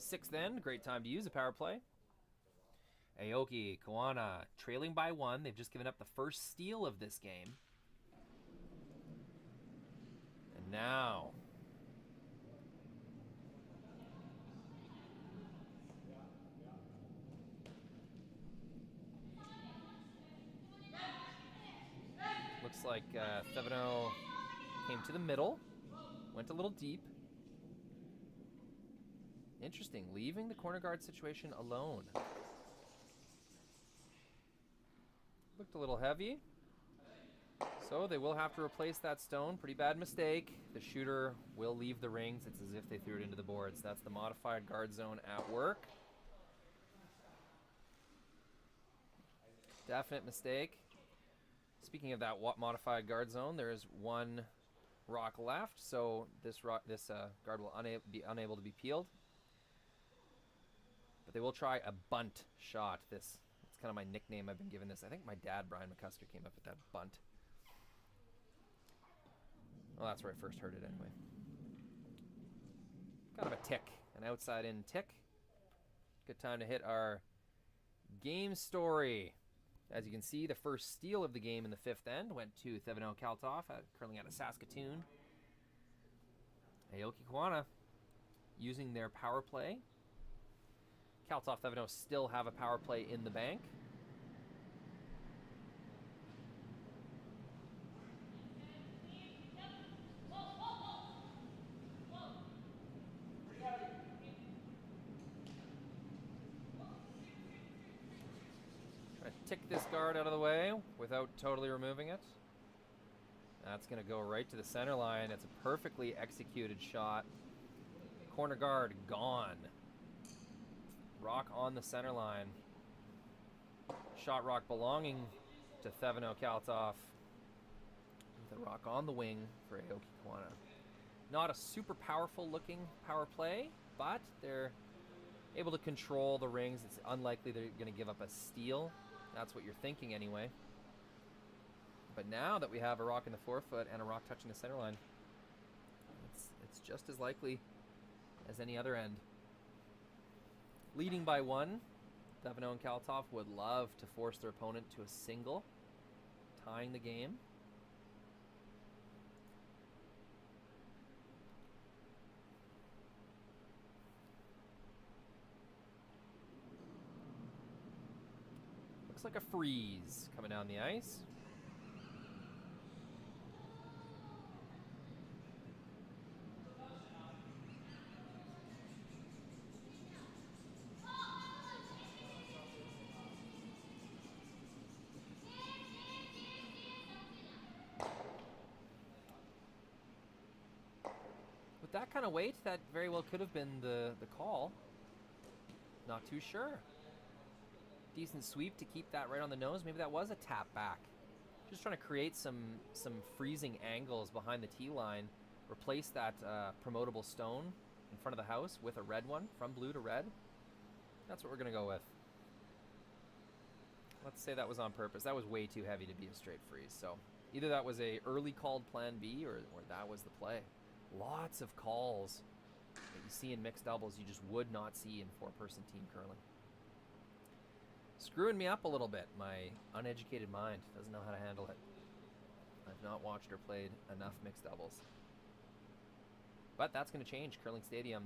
6th end, great time to use a power play. Aoki, Koana, trailing by 1. They've just given up the first steal of this game. And now... looks like Thevenot came to the middle, went a little deep. Interesting, leaving the corner guard situation alone. Looked a little heavy. So they will have to replace that stone. Pretty bad mistake. The shooter will leave the rings. It's as if they threw it into the boards. That's the modified guard zone at work. Definite mistake. Speaking of that modified guard zone, there is 1 rock left, so this guard will be unable to be peeled. But they will try a bunt shot. It's kind of my nickname I've been given this. I think my dad, Brian McCusker, came up with that, bunt. Well, that's where I first heard it anyway. Kind of a tick, an outside-in tick. Good time to hit our game story. As you can see, the first steal of the game in the 5th end went to Thevenot Kalthoff, curling out of Saskatoon. Aoki Koana using their power play. Kalthoff Thevenot still have a power play in the bank. Tick this guard out of the way without totally removing it. That's going to go right to the center line. It's a perfectly executed shot. Corner guard gone. Rock on the center line. Shot rock belonging to Thevenot Kalthoff. The rock on the wing for Aoki Koana. Not a super powerful looking power play, but they're able to control the rings. It's unlikely they're going to give up a steal. That's what you're thinking anyway. But now that we have a rock in the 4-foot and a rock touching the center line, it's just as likely as any other end. Leading by 1, Thevenot and Kalthoff would love to force their opponent to a single, tying the game. Looks like a freeze coming down the ice. With that kind of weight, that very well could have been the call. Not too sure. Decent sweep to keep that right on the nose. Maybe that was a tap back. Just trying to create some freezing angles behind the tee line. Replace that promotable stone in front of the house with a red one, from blue to red. That's what we're going to go with. Let's say that was on purpose. That was way too heavy to be a straight freeze. So either that was a early called plan B or that was the play. Lots of calls that you see in mixed doubles you just would not see in 4-person team curling. Screwing me up a little bit. My uneducated mind doesn't know how to handle it. I've not watched or played enough mixed doubles. But that's going to change. Curling Stadium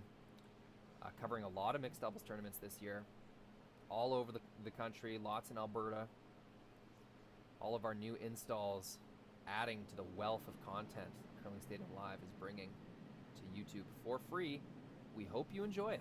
covering a lot of mixed doubles tournaments this year. All over the country. Lots in Alberta. All of our new installs adding to the wealth of content Curling Stadium Live is bringing to YouTube for free. We hope you enjoy it.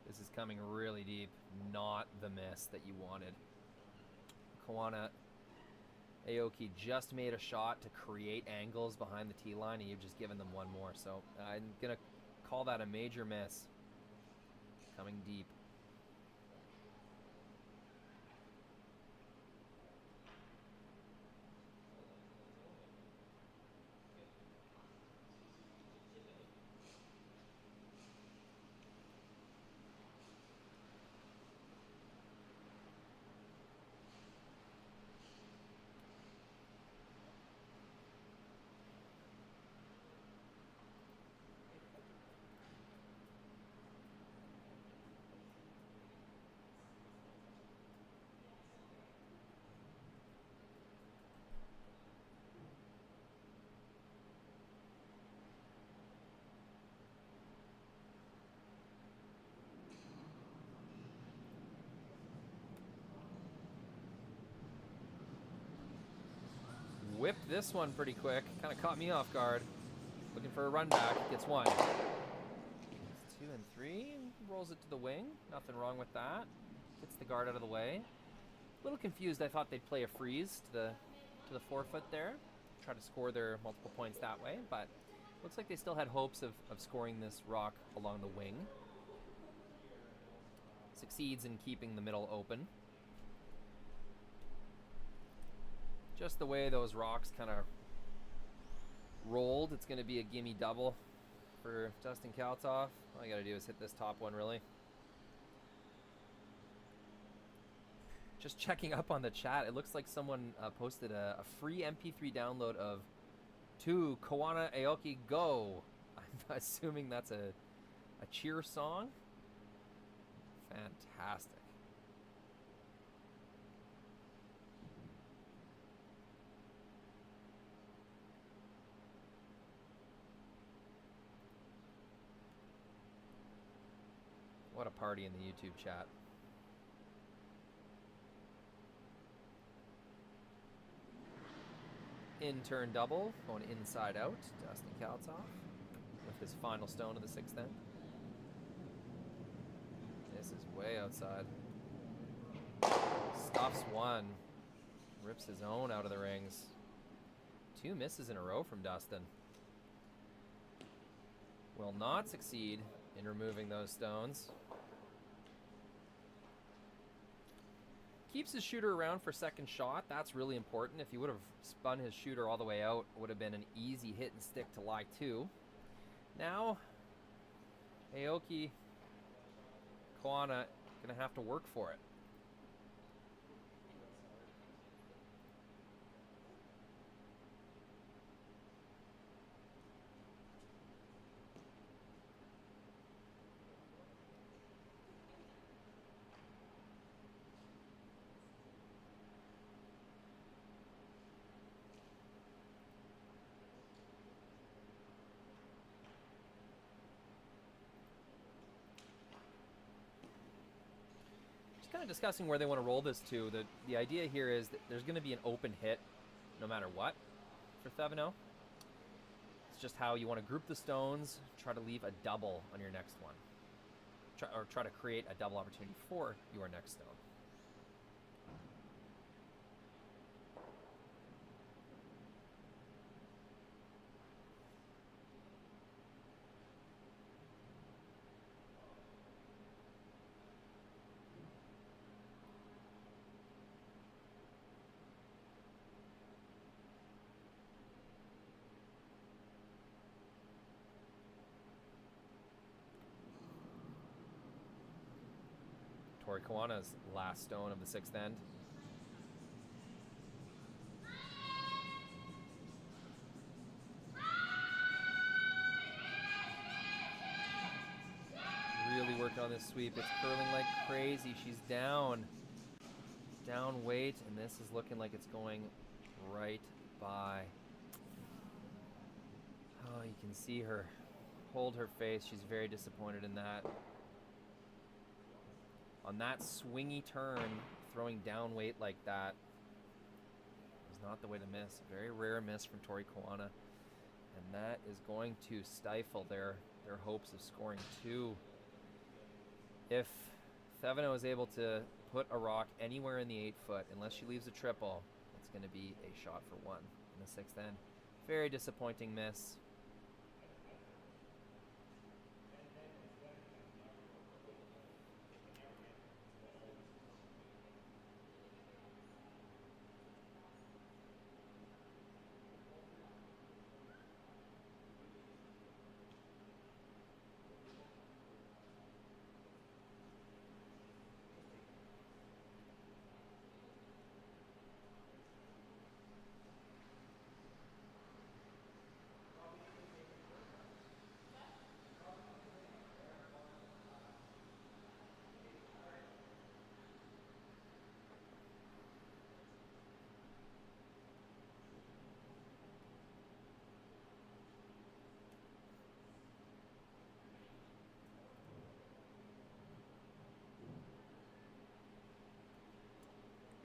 This is coming really deep. Not the miss that you wanted. Koana, Aoki just made a shot to create angles behind the tee line, and you've just given them one more. So I'm going to call that a major miss. coming deep. Whipped this one pretty quick. Kind of caught me off guard. Looking for a run back. Gets one. Gets 2 and 3. Rolls it to the wing. Nothing wrong with that. Gets the guard out of the way. A little confused. I thought they'd play a freeze to the forefoot there. Try to score their multiple points that way. But looks like they still had hopes of scoring this rock along the wing. Succeeds in keeping the middle open. Just the way those rocks kind of rolled, it's going to be a gimme double for Dustin Kalthoff. All I got to do is hit this top one, really. Just checking up on the chat, it looks like someone posted a free MP3 download of To Koana Aoki Go. I'm assuming that's a cheer song. Fantastic. What a party in the YouTube chat. In turn double, going inside out. Dustin Kalthoff with his final stone of the 6th end. This is way outside. Stuffs one. Rips his own out of the rings. 2 misses in a row from Dustin. Will not succeed in removing those stones. Keeps his shooter around for second shot. That's really important. If he would have spun his shooter all the way out, it would have been an easy hit and stick to lie 2. Now, Aoki, Koana gonna have to work for it. Kind of discussing where they want to roll this to. The idea here is that there's going to be an open hit no matter what for Thevenot. It's just how you want to group the stones, try to leave a double on your next one. Try to create a double opportunity for your next stone. Tori Koana's last stone of the 6th end. Really working on this sweep. It's curling like crazy. She's down weight, and this is looking like it's going right by. Oh, you can see her hold her face. She's very disappointed in that. On that swingy turn, throwing down weight like that is not the way to miss. Very rare miss from Tori Koana. And that is going to stifle their hopes of scoring 2. If Thevenot is able to put a rock anywhere in the 8-foot, unless she leaves a triple, it's going to be a shot for 1 in the 6th end. Very disappointing miss.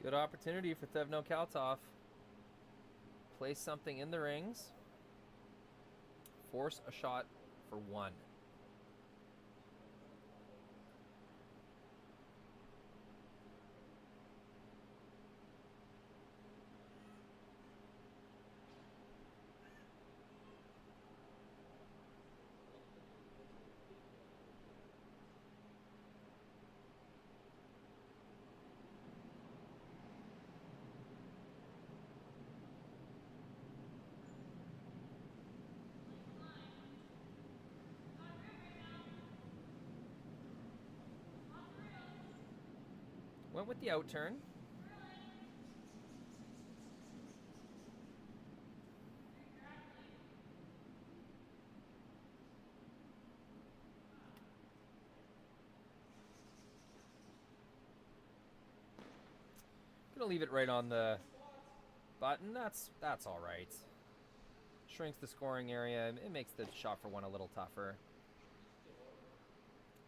Good opportunity for Thevenot Kalthoff. Place something in the rings. Force a shot for 1. Went with the out turn. Gonna leave it right on the button. That's all right. Shrinks the scoring area. It makes the shot for 1 a little tougher.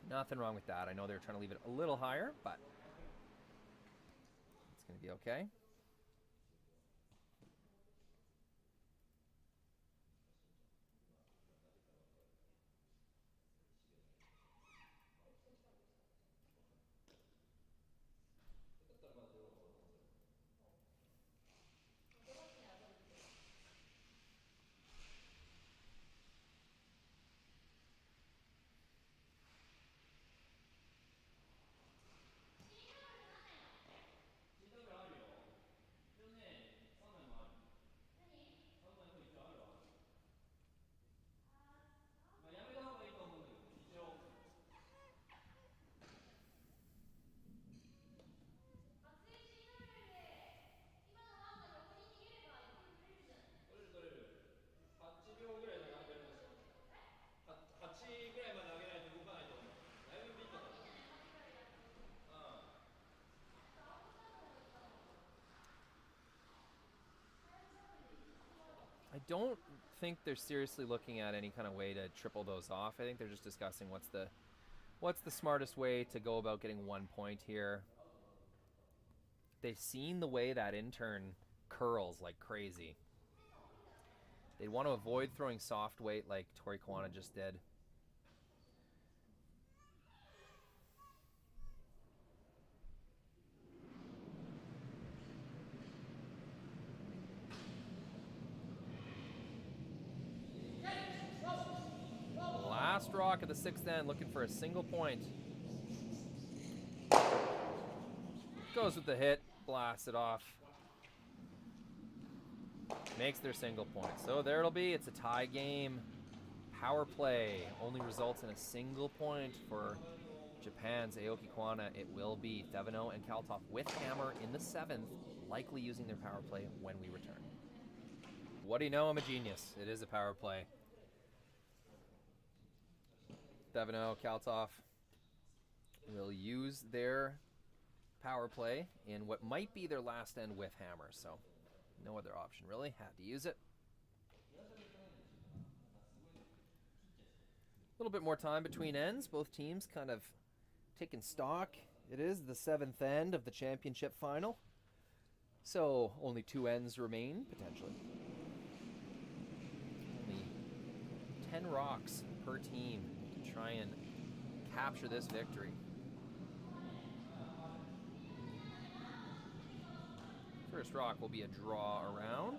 Nothing wrong with that. I know they're trying to leave it a little higher, but it's going to be okay. I don't think they're seriously looking at any kind of way to triple those off. I think they're just discussing what's the smartest way to go about getting 1 point here. They've seen the way that intern curls like crazy. They want to avoid throwing soft weight like Tori Koana just did. Last rock at the 6th end, looking for a single point. Goes with the hit, blasts it off. Makes their single point. So there it'll be. It's a tie game. Power play only results in a single point for Japan's Aoki Koana. It will be Thevenot and Kalthoff with hammer in the 7th, likely using their power play when we return. What do you know? I'm a genius. It is a power play. Thevenot, Kalthoff will use their power play in what might be their last end with hammer, so no other option really. Had to use it. A little bit more time between ends. Both teams kind of taking stock. It is the 7th end of the championship final, so only 2 ends remain potentially. Only 10 rocks per team to try and capture this victory. First rock will be a draw around.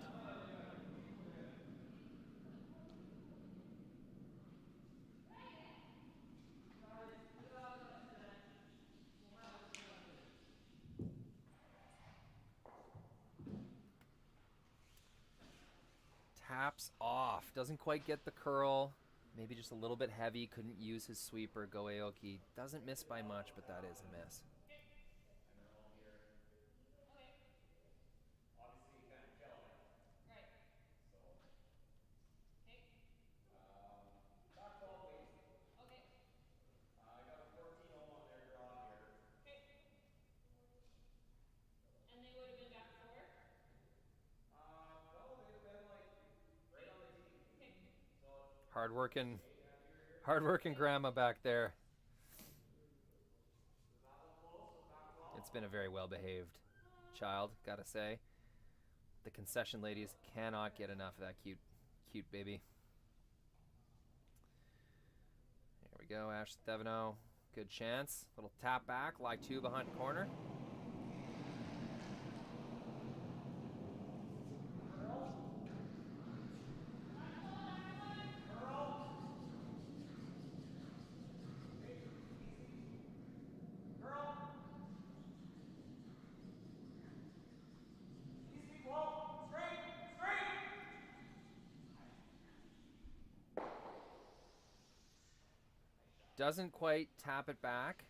Taps off. Doesn't quite get the curl. Maybe just a little bit heavy. Couldn't use his sweeper. Go Aoki. Doesn't miss by much, but that is a miss. Obviously, you can't kill it. Right. So, Okay. about 12 weights. Okay. I got a 14 ohm on their draw here. Okay. And they would have been back 4? No, they'd have been like right on the tee. Okay. So, Hardworking grandma back there. does that look close? So back 12? It's been a very well behaved child, gotta say. The concession ladies cannot get enough of that cute baby. There we go, Ash Thevenot. Good chance. Little tap back, lie 2 behind the corner. Doesn't quite tap it back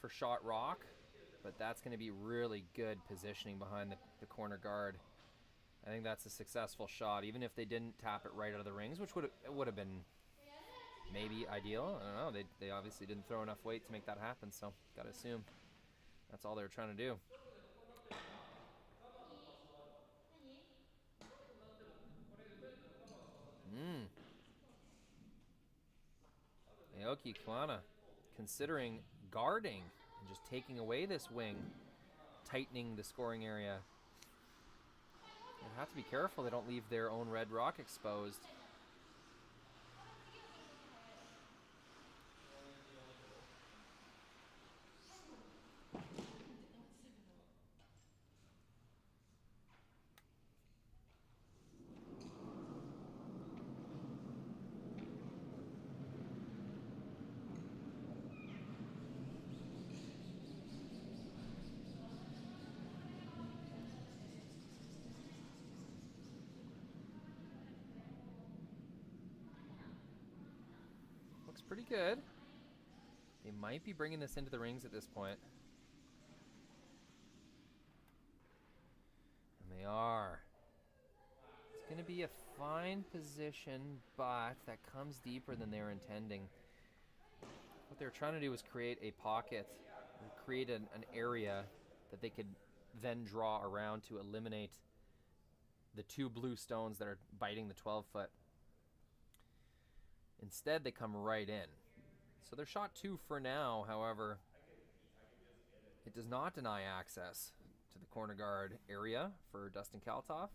for shot rock, but that's going to be really good positioning behind the corner guard. I think that's a successful shot, even if they didn't tap it right out of the rings, which would have been maybe ideal. I don't know. They obviously didn't throw enough weight to make that happen, so got to assume that's all they were trying to do. Aoki, Koana, considering guarding and just taking away this wing, tightening the scoring area. They have to be careful they don't leave their own red rock exposed. Looks pretty good. They might be bringing this into the rings at this point. And they are. It's going to be a fine position, but that comes deeper than they were intending. What they were trying to do was create a pocket, create an area that they could then draw around to eliminate the 2 blue stones that are biting the 12-foot. Instead, they come right in. So they're shot 2 for now, however, it does not deny access to the corner guard area for Dustin Kalthoff.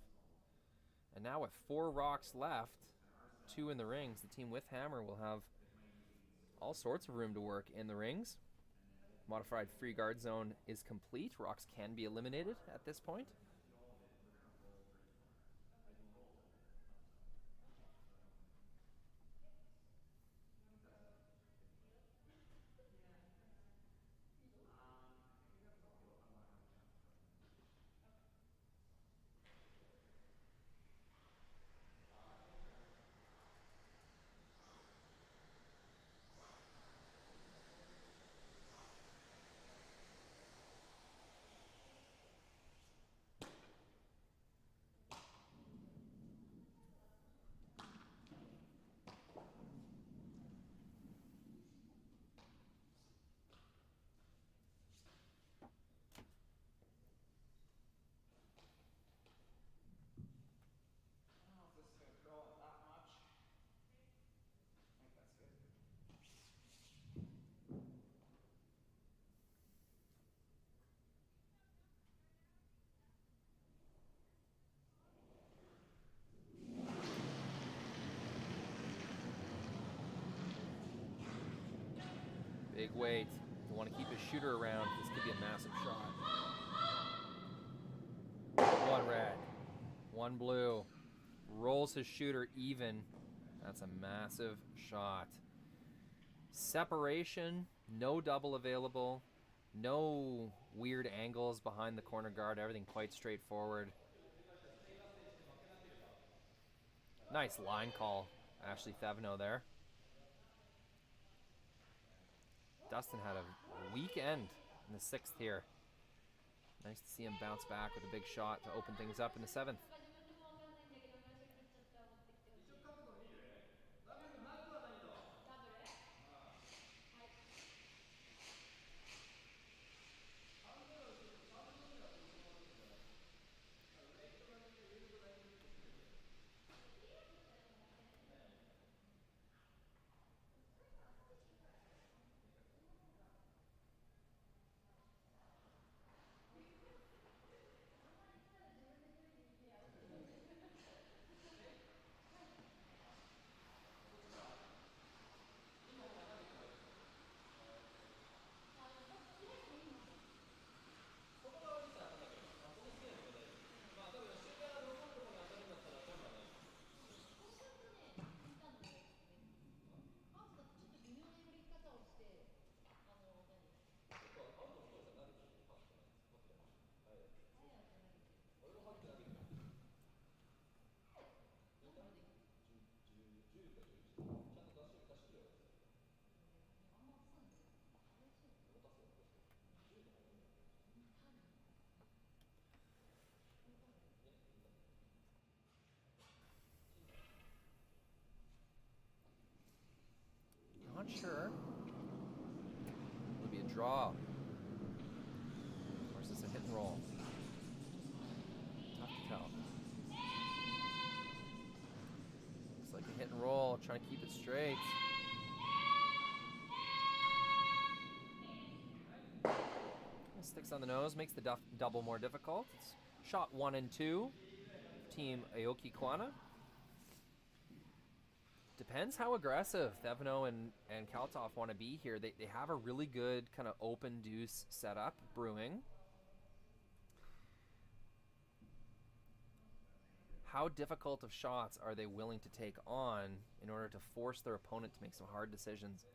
And now with 4 rocks left, 2 in the rings, the team with hammer will have all sorts of room to work in the rings. Modified free guard zone is complete. Rocks can be eliminated at this point. Big weight. You want to keep his shooter around. This could be a massive shot. 1 red, 1 blue. Rolls his shooter even. That's a massive shot. Separation, no double available. No weird angles behind the corner guard. Everything quite straightforward. Nice line call, Ashley Thevenot there. Dustin had a weak end in the 6th here. Nice to see him bounce back with a big shot to open things up in the 7th. Not sure. It'll be a draw. Or is this a hit and roll? Tough to tell. Looks like a hit and roll, trying to keep it straight. Sticks on the nose, makes the double more difficult. It's shot 1 and 2. Team Aoki Koana. Depends how aggressive Thevenot and Kalthoff want to be here. They have a really good kind of open deuce setup brewing. How difficult of shots are they willing to take on in order to force their opponent to make some hard decisions?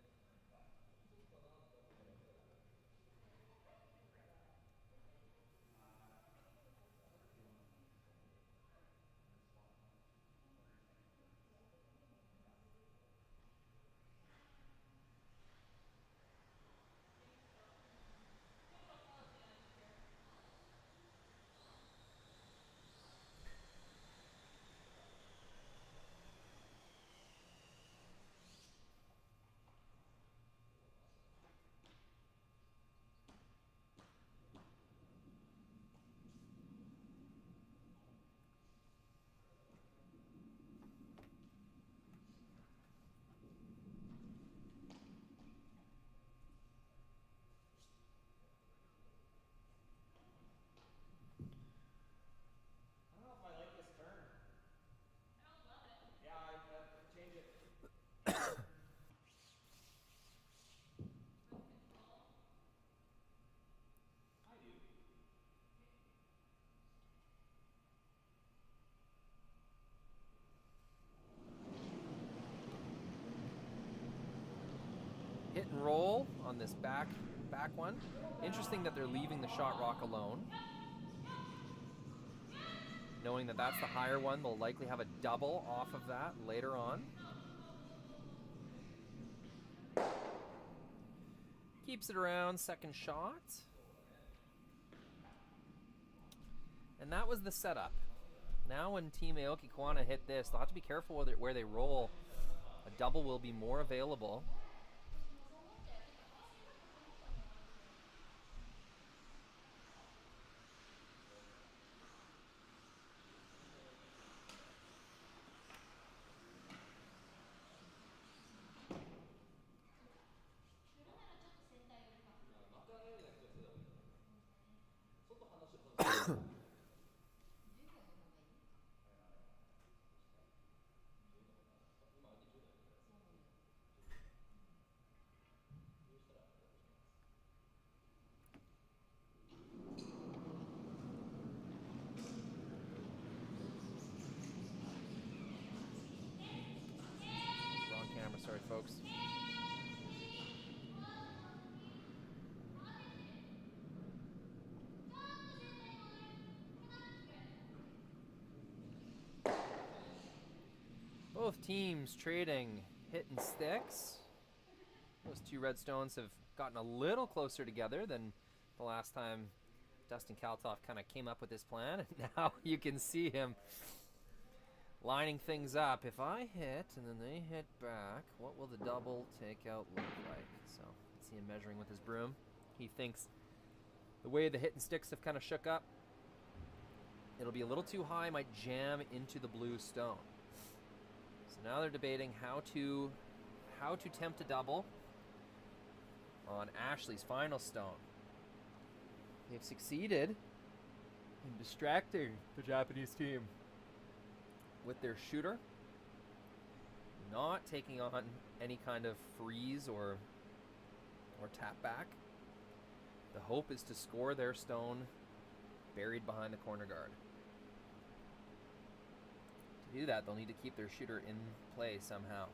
I don't know if I like this turn. I don't love it. Yeah, I change it. With control. I do. Hit and roll on this back one. Interesting that they're leaving the shot rock alone. Knowing that that's the higher one, they'll likely have a double off of that later on. Keeps it around, second shot. And that was the setup. Now when Team Aoki Koana hit this, they'll have to be careful where they roll. A double will be more available. Wrong camera, sorry folks. Both teams trading hit and sticks. Those two red stones have gotten a little closer together than the last time Dustin Kalthoff kind of came up with this plan. And now you can see him lining things up. If I hit and then they hit back, what will the double takeout look like? So let's see him measuring with his broom. He thinks the way the hit and sticks have kind of shook up, it'll be a little too high, might jam into the blue stone. So now they're debating how to tempt a double on Ashley's final stone. They've succeeded in distracting the Japanese team with their shooter, not taking on any kind of freeze or tap back. The hope is to score their stone buried behind the corner guard. To do that, they'll need to keep their shooter in play somehow.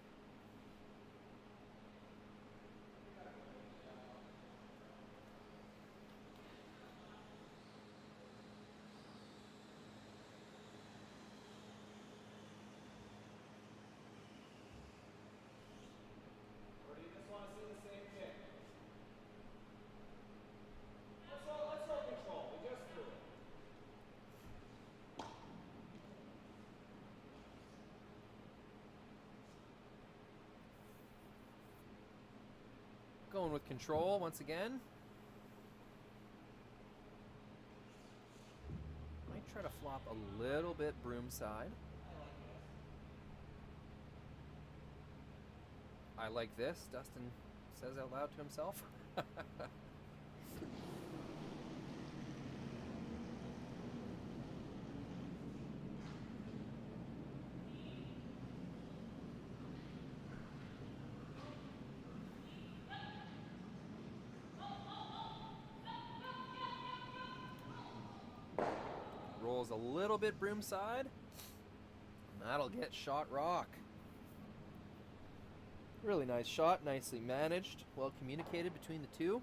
Or do you just want to see the same kick? Let's roll control. We just threw it. Going with control once again. Might try to flop a little bit broom side. I like this, Dustin says out loud to himself. Rolls a little bit broom side. That'll get shot rock. Really nice shot, nicely managed, well communicated between the two.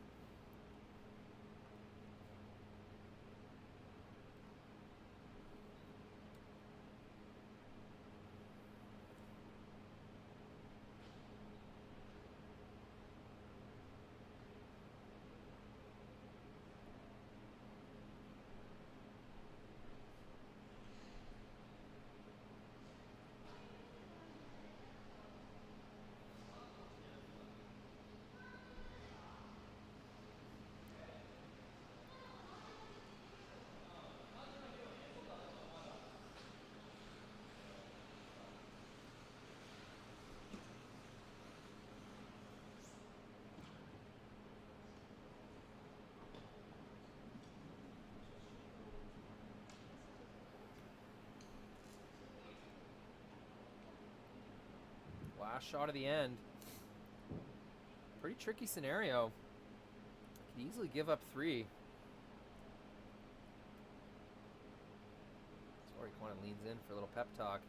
Last shot of the end. Pretty tricky scenario. Could easily give up 3. Tori Koana leans in for a little pep talk.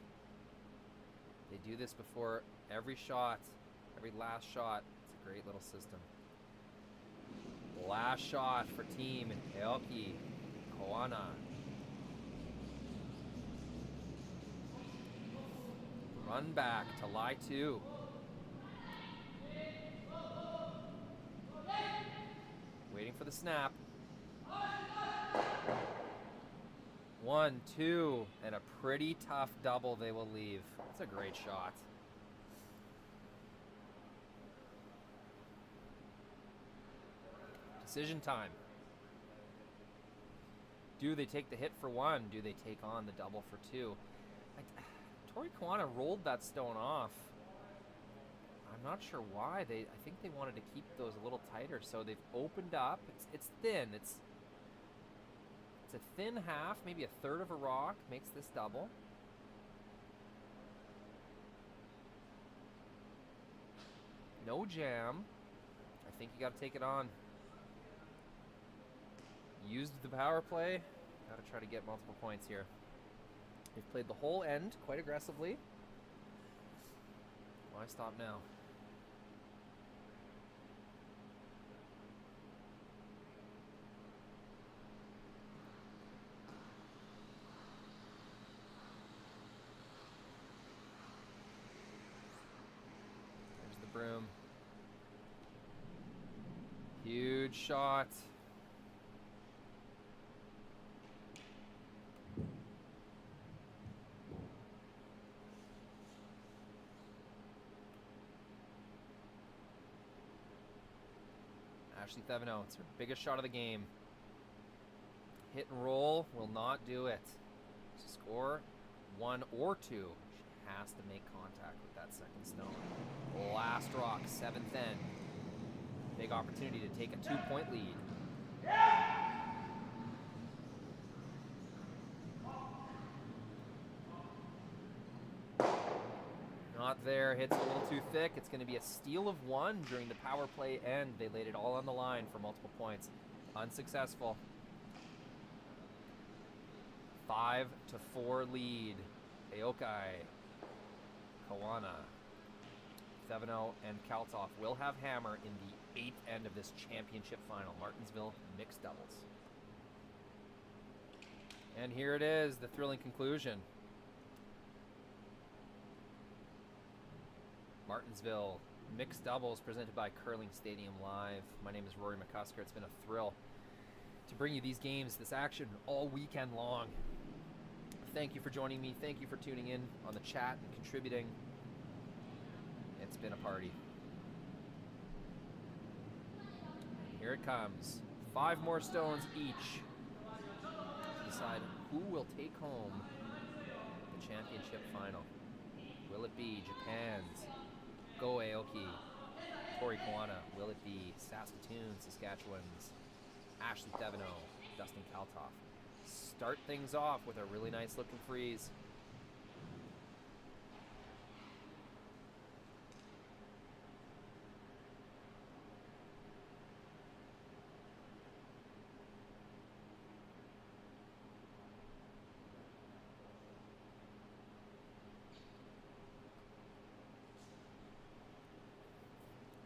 They do this before every shot, every last shot. It's a great little system. Last shot for team Aoki, Koana. Run back to lie 2. Waiting for the snap. 1, 2, and a pretty tough double they will leave. That's a great shot. Decision time. Do they take the hit for 1? Do they take on the double for 2? Tori Koana rolled that stone off. I'm not sure why. I think they wanted to keep those a little tighter, so they've opened up. It's thin. It's a thin half, maybe a third of a rock makes this double. No jam. I think you got to take it on. Used the power play. Got to try to get multiple points here. They've played the whole end quite aggressively. Why stop now? There's the broom. Huge shot. Thevenot, it's her biggest shot of the game. Hit and roll will not do it. To score 1 or 2, she has to make contact with that second stone. Last rock, 7th end. Big opportunity to take a 2-point lead. Not there, hits a little too thick. It's going to be a steal of 1 during the power play end. They laid it all on the line for multiple points. Unsuccessful. 5-4 lead. Aoki, Koana, Thevenot, and Kalthoff will have hammer in the 8th end of this championship final. Martensville mixed doubles. And here it is, the thrilling conclusion. Martensville mixed doubles presented by Curling Stadium Live. My name is Rory McCusker. It's been a thrill to bring you these games, this action all weekend long. Thank you for joining me. Thank you for tuning in on the chat and contributing. It's been a party. Here it comes. 5 more stones each to decide who will take home the championship final. Will it be Japan's Go Aoki, Tori Koana? Will it be Saskatoon, Saskatchewan's Ashley Thevenot, Dustin Kalthoff? Start things off with a really nice looking freeze.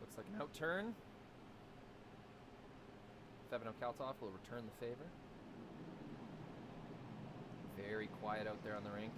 Looks like an outturn. Thevenot Kalthoff will return the favor. Very quiet out there on the rink.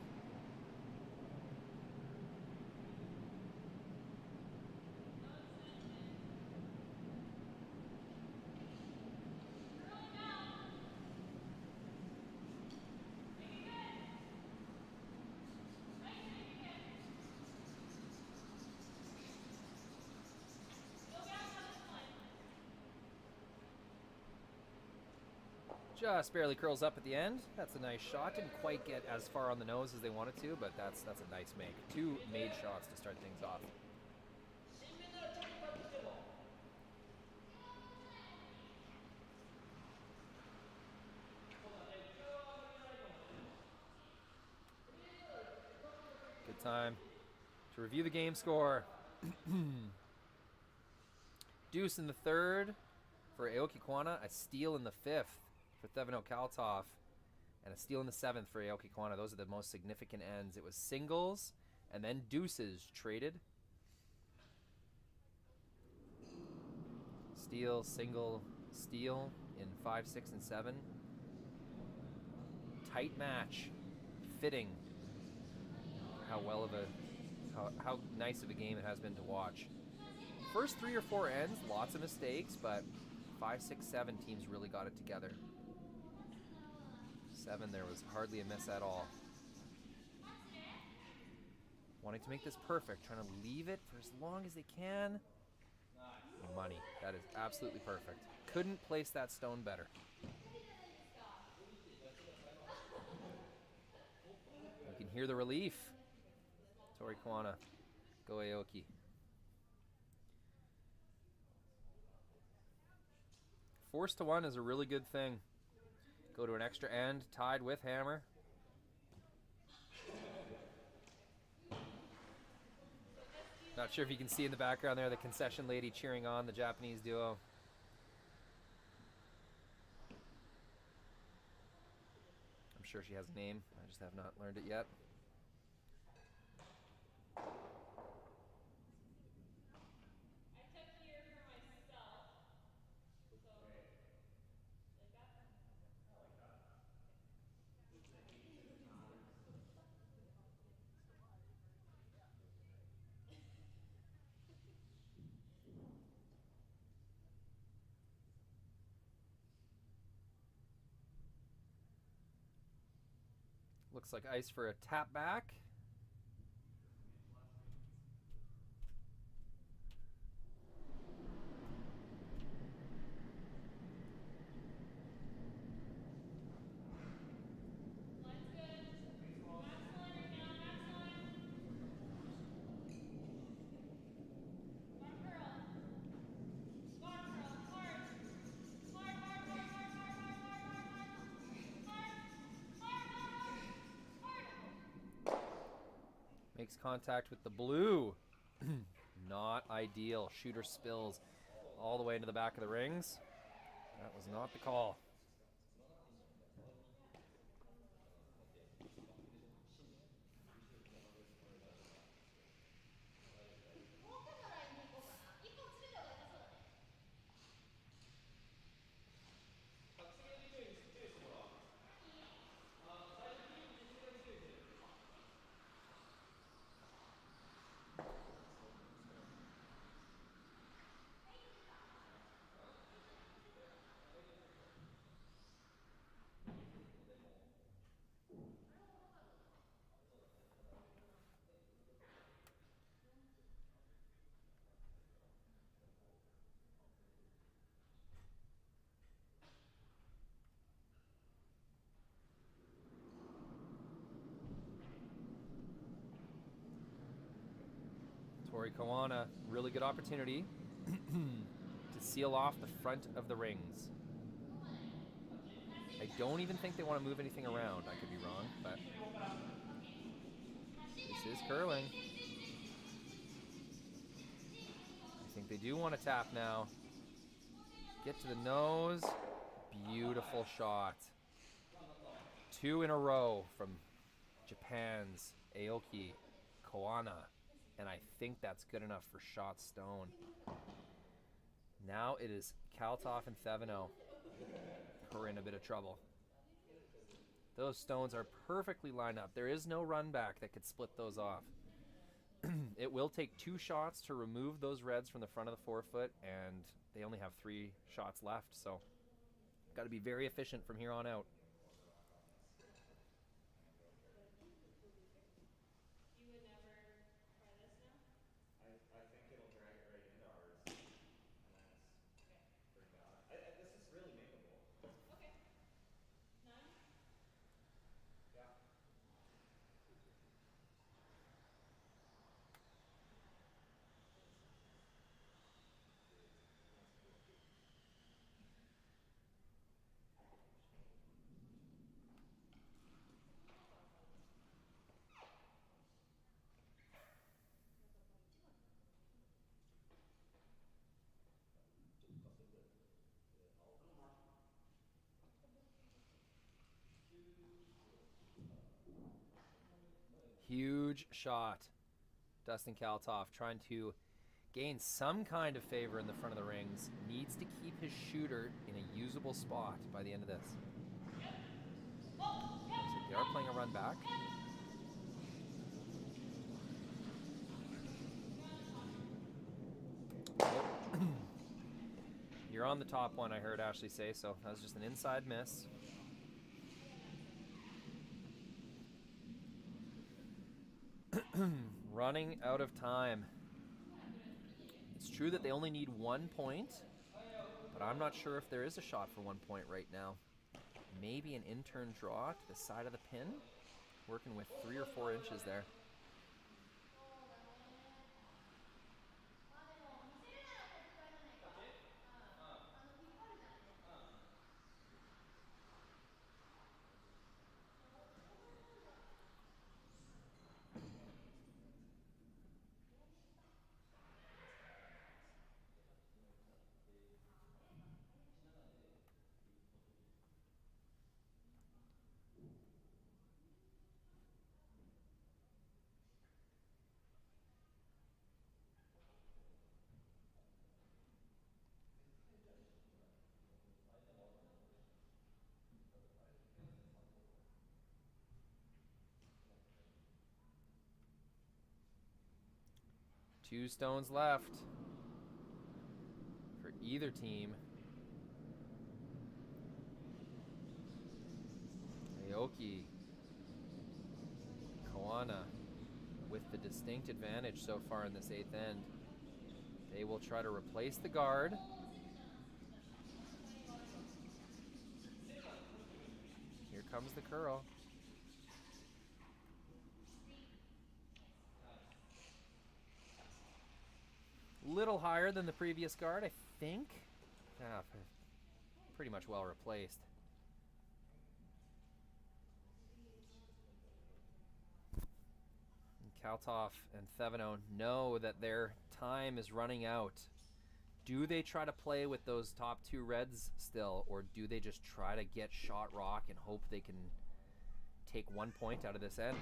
Just barely curls up at the end. That's a nice shot. Didn't quite get as far on the nose as they wanted to, but that's a nice make. 2 made shots to start things off. Good time to review the game score. Deuce in the 3rd for Aoki Koana, a steal in the 5th for Thevenot Kalthoff, and a steal in the 7th for Aoki Koana. Those are the most significant ends. It was singles and then deuces traded. Steal, single, steal in 5, 6, and 7. Tight match, fitting. How nice of a game it has been to watch. First 3 or 4 ends, lots of mistakes, but 5, 6, 7 teams really got it together. 7, there was hardly a miss at all. Wanting to make this perfect, trying to leave it for as long as they can. Money. That is absolutely perfect. Couldn't place that stone better. You can hear the relief. Tori Koana, Go Aoki. Forced to 1 is a really good thing. Go to an extra end, tied with hammer. Not sure if you can see in the background there the concession lady cheering on the Japanese duo. I'm sure she has a name. I just have not learned it yet. Looks like ice for a tap back. Makes contact with the blue. Not ideal. Shooter spills all the way into the back of the rings. That was not the call. Tori Koana, really good opportunity to seal off the front of the rings. I don't even think they want to move anything around. I could be wrong, but this is curling. I think they do want to tap now. Get to the nose. Beautiful shot. 2 in a row from Japan's Aoki, Koana, and I think that's good enough for shot stone. Now it is Kalthoff and Thevenot who are in a bit of trouble. Those stones are perfectly lined up. There is no run back that could split those off. It will take 2 shots to remove those reds from the front of the forefoot, and they only have 3 shots left, so got to be very efficient from here on out. You would never try this now? I think it'll drag it right into ours, and then it's pretty bad. This is really makeable. Okay. None? Yeah. Huge shot. Dustin Kalthoff trying to gain some kind of favor in the front of the rings. Needs to keep his shooter in a usable spot by the end of this. Looks like they are playing a run back. You're on the top one, I heard Ashley say, so that was just an inside miss. Running out of time. It's true that they only need 1 point, but I'm not sure if there is a shot for 1 point right now. Maybe an in-turn draw to the side of the pin. Working with 3 or 4 inches there. Two stones left for either team. Aoki, Koana with the distinct advantage so far in this 8th end. They will try to replace the guard. Here comes the curl. Little higher than the previous guard, I think. Pretty much well replaced. Kalthoff and Thevenot know that their time is running out. Do they try to play with those top 2 reds still, or do they just try to get shot rock and hope they can take 1 point out of this end?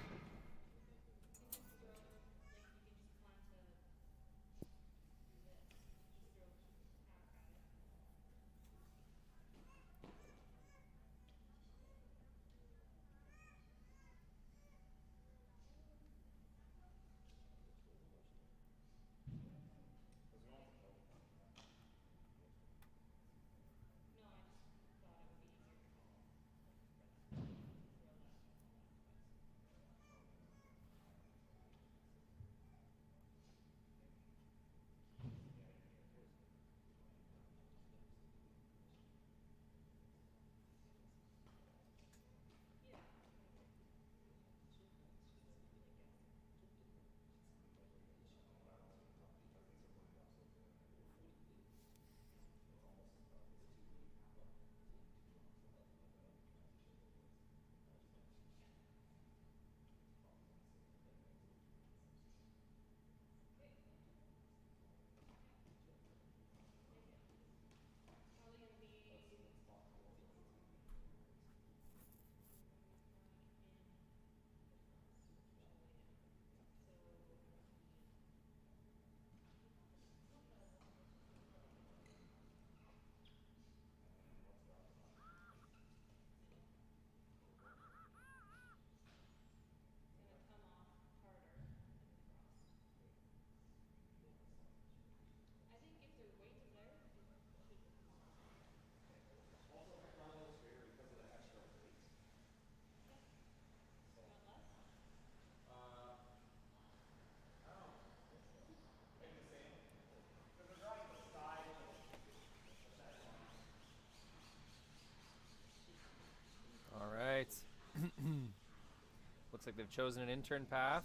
like they've chosen an intern path.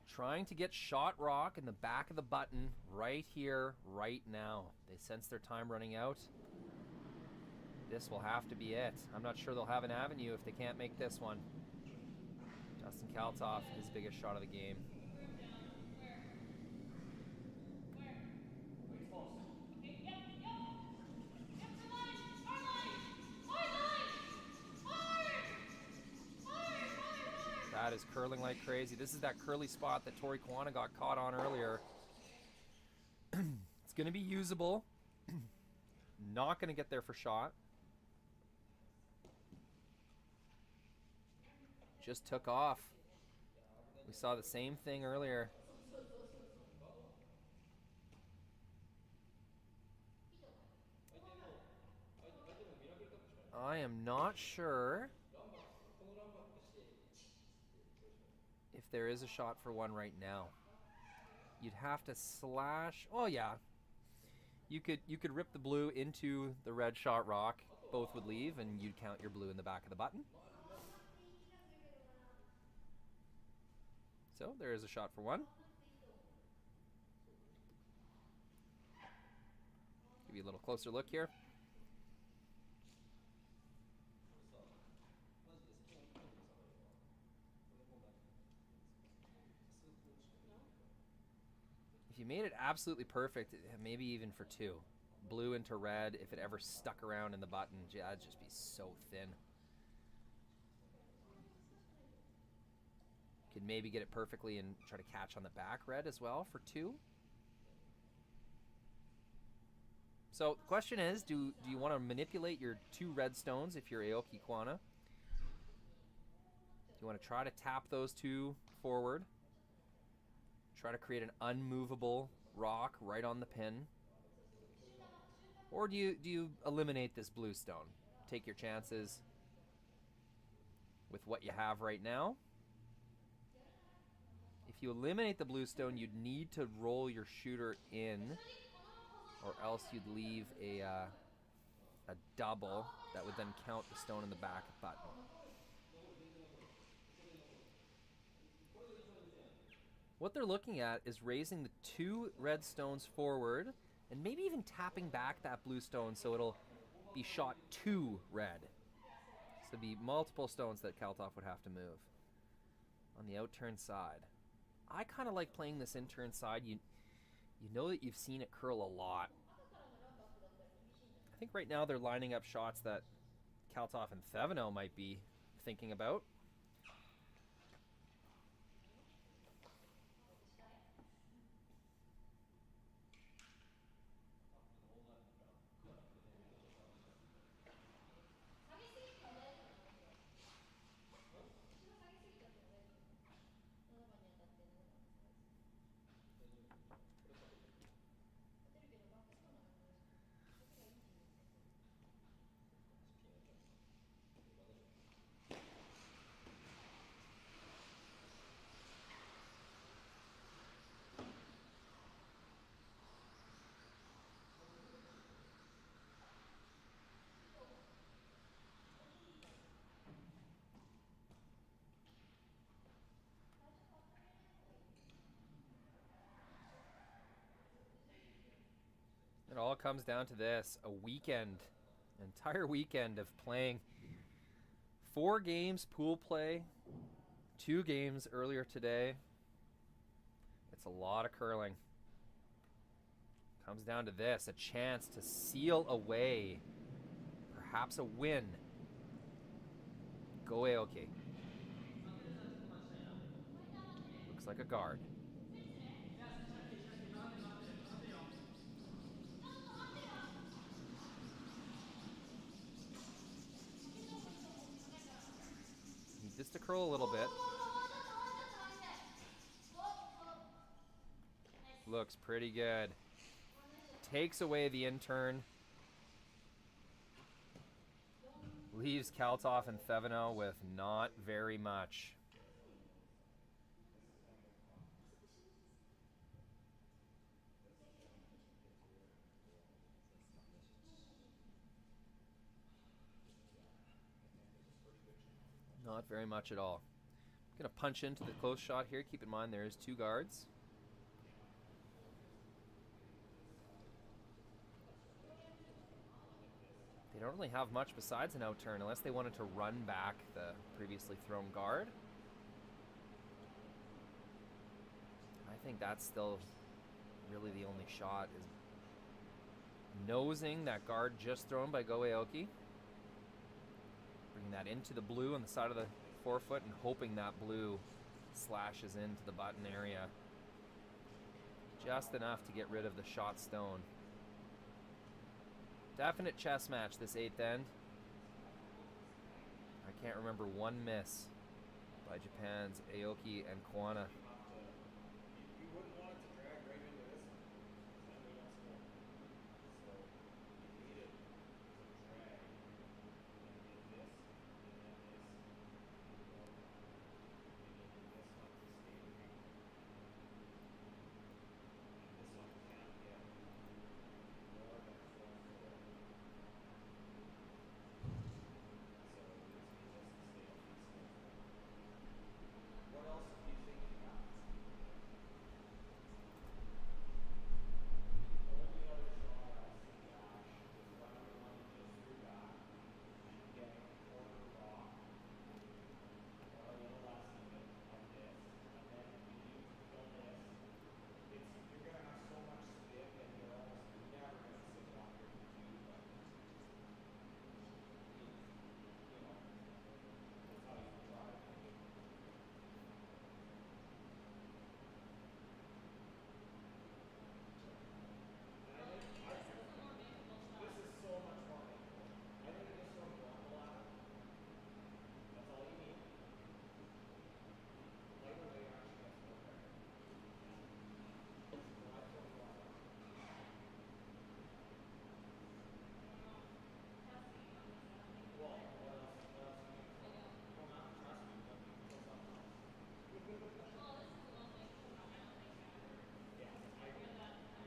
Trying to get shot rock in the back of the button right here, right now. They sense their time running out. This will have to be it. I'm not sure they'll have an avenue if they can't make this one. Dustin Kalthoff, his biggest shot of the game. That is curling like crazy. This is that curly spot that Tori Koana got caught on earlier. It's going to be usable. Not going to get there for shot. Just took off. We saw the same thing earlier. I am not sure if there is a shot for one right now. You'd have to slash. Oh yeah. You could rip the blue into the red shot rock. Both would leave and you'd count your blue in the back of the button. So there is a shot for one. Give you a little closer look here. If you made it absolutely perfect, maybe even for two. Blue into red, if it ever stuck around in the button, that'd just be so thin. Could maybe get it perfectly and try to catch on the back red as well for two. So the question is, do you want to manipulate your two red stones if you're Aoki Koana? Do you want to try to tap those two forward? Try to create an unmovable rock right on the pin? Or do you eliminate this blue stone? Take your chances with what you have right now. If you eliminate the blue stone, you'd need to roll your shooter in, or else you'd leave a double that would then count the stone in the back button. What they're looking at is raising the two red stones forward and maybe even tapping back that blue stone so it'll be shot two red. So it'd be multiple stones that Kalthoff would have to move. On the outturn side. I kind of like playing this in-turn side. You know that you've seen it curl a lot. I think right now they're lining up shots that Kalthoff and Thevenot might be thinking about. It all comes down to this, a weekend, an entire weekend of playing 4 games pool play, 2 games earlier today. It's a lot of curling. Comes down to this, a chance to seal away perhaps a win. Go Aoki. Looks like a guard. Just to curl a little bit. Looks pretty good. Takes away the intern. Leaves Kalthoff and Thevenot with not very much. Not very much at all. Going to punch into the close shot here. Keep in mind there is 2 guards. They don't really have much besides an out turn unless they wanted to run back the previously thrown guard. I think that's still really the only shot, is nosing that guard just thrown by Aoki. Bringing that into the blue on the side of the forefoot and hoping that blue slashes into the button area. Just enough to get rid of the shot stone. Definite chess match this 8th end. I can't remember one miss by Japan's Aoki and Koana. You wouldn't want it to drag right into this one. Then we don't score. So you need it to drag and get this, and then this, and then this one to stay green. And this one can't get more than 4-4. So it needs to be this to stay at least 4-4. What else do you think you got? The only other shot I see that is running the one just through that and getting a quarter rock or a little less even of this, and then you need to fill this. You're gonna have so much stick and you're almost never gonna sit down here for 2, but you know, that's how you try it. And I think this is so much more painful. I think you just throw normal at it. That's all you need. Lighter weight actually gets more pressure. So I throw normal. Well, what else do you need to throw? You don't have to trust me, but you can throw something else. Yeah, I agree. I agree.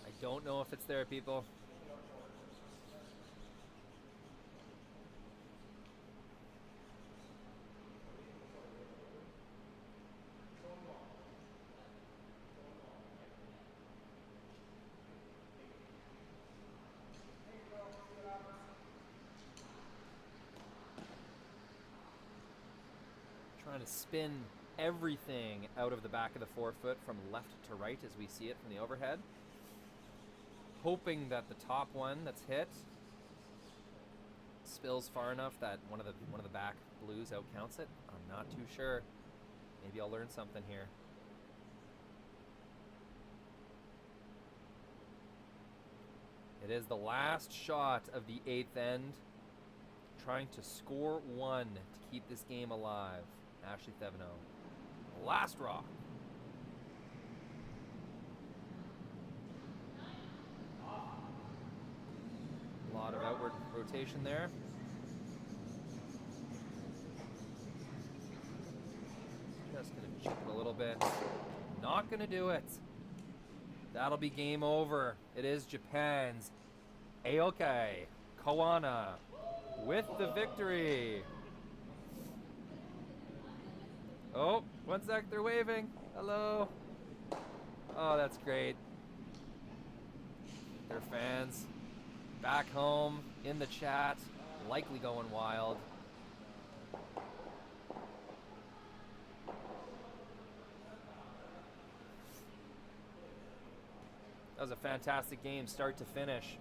I don't know if it's there, people. Trying to spin everything out of the back of the forefoot from left to right as we see it from the overhead. Hoping that the top one that's hit spills far enough that one of the back blues out counts it. I'm not too sure. Maybe I'll learn something here. It is the last shot of the 8th end. Trying to score 1 to keep this game alive. Ashley Thevenot. Last rock. A lot of outward rotation there. Just going to chip it a little bit. Not going to do it. That'll be game over. It is Japan's Aoki Koana with the victory. Oh, 1 sec, they're waving. Hello. Oh, that's great. Their fans back home in the chat, likely going wild. That was a fantastic game, start to finish.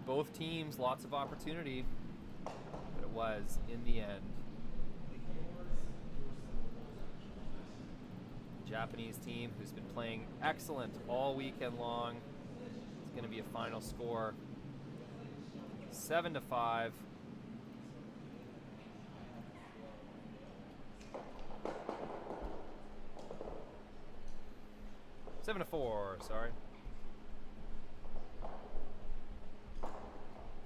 Both teams, lots of opportunity, but it was in the end. Japanese team who's been playing excellent all weekend long. It's going to be a final score 7-5. Seven to 4, sorry.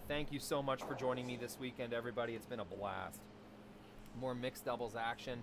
Thank you so much for joining me this weekend, everybody. It's been a blast. More mixed doubles action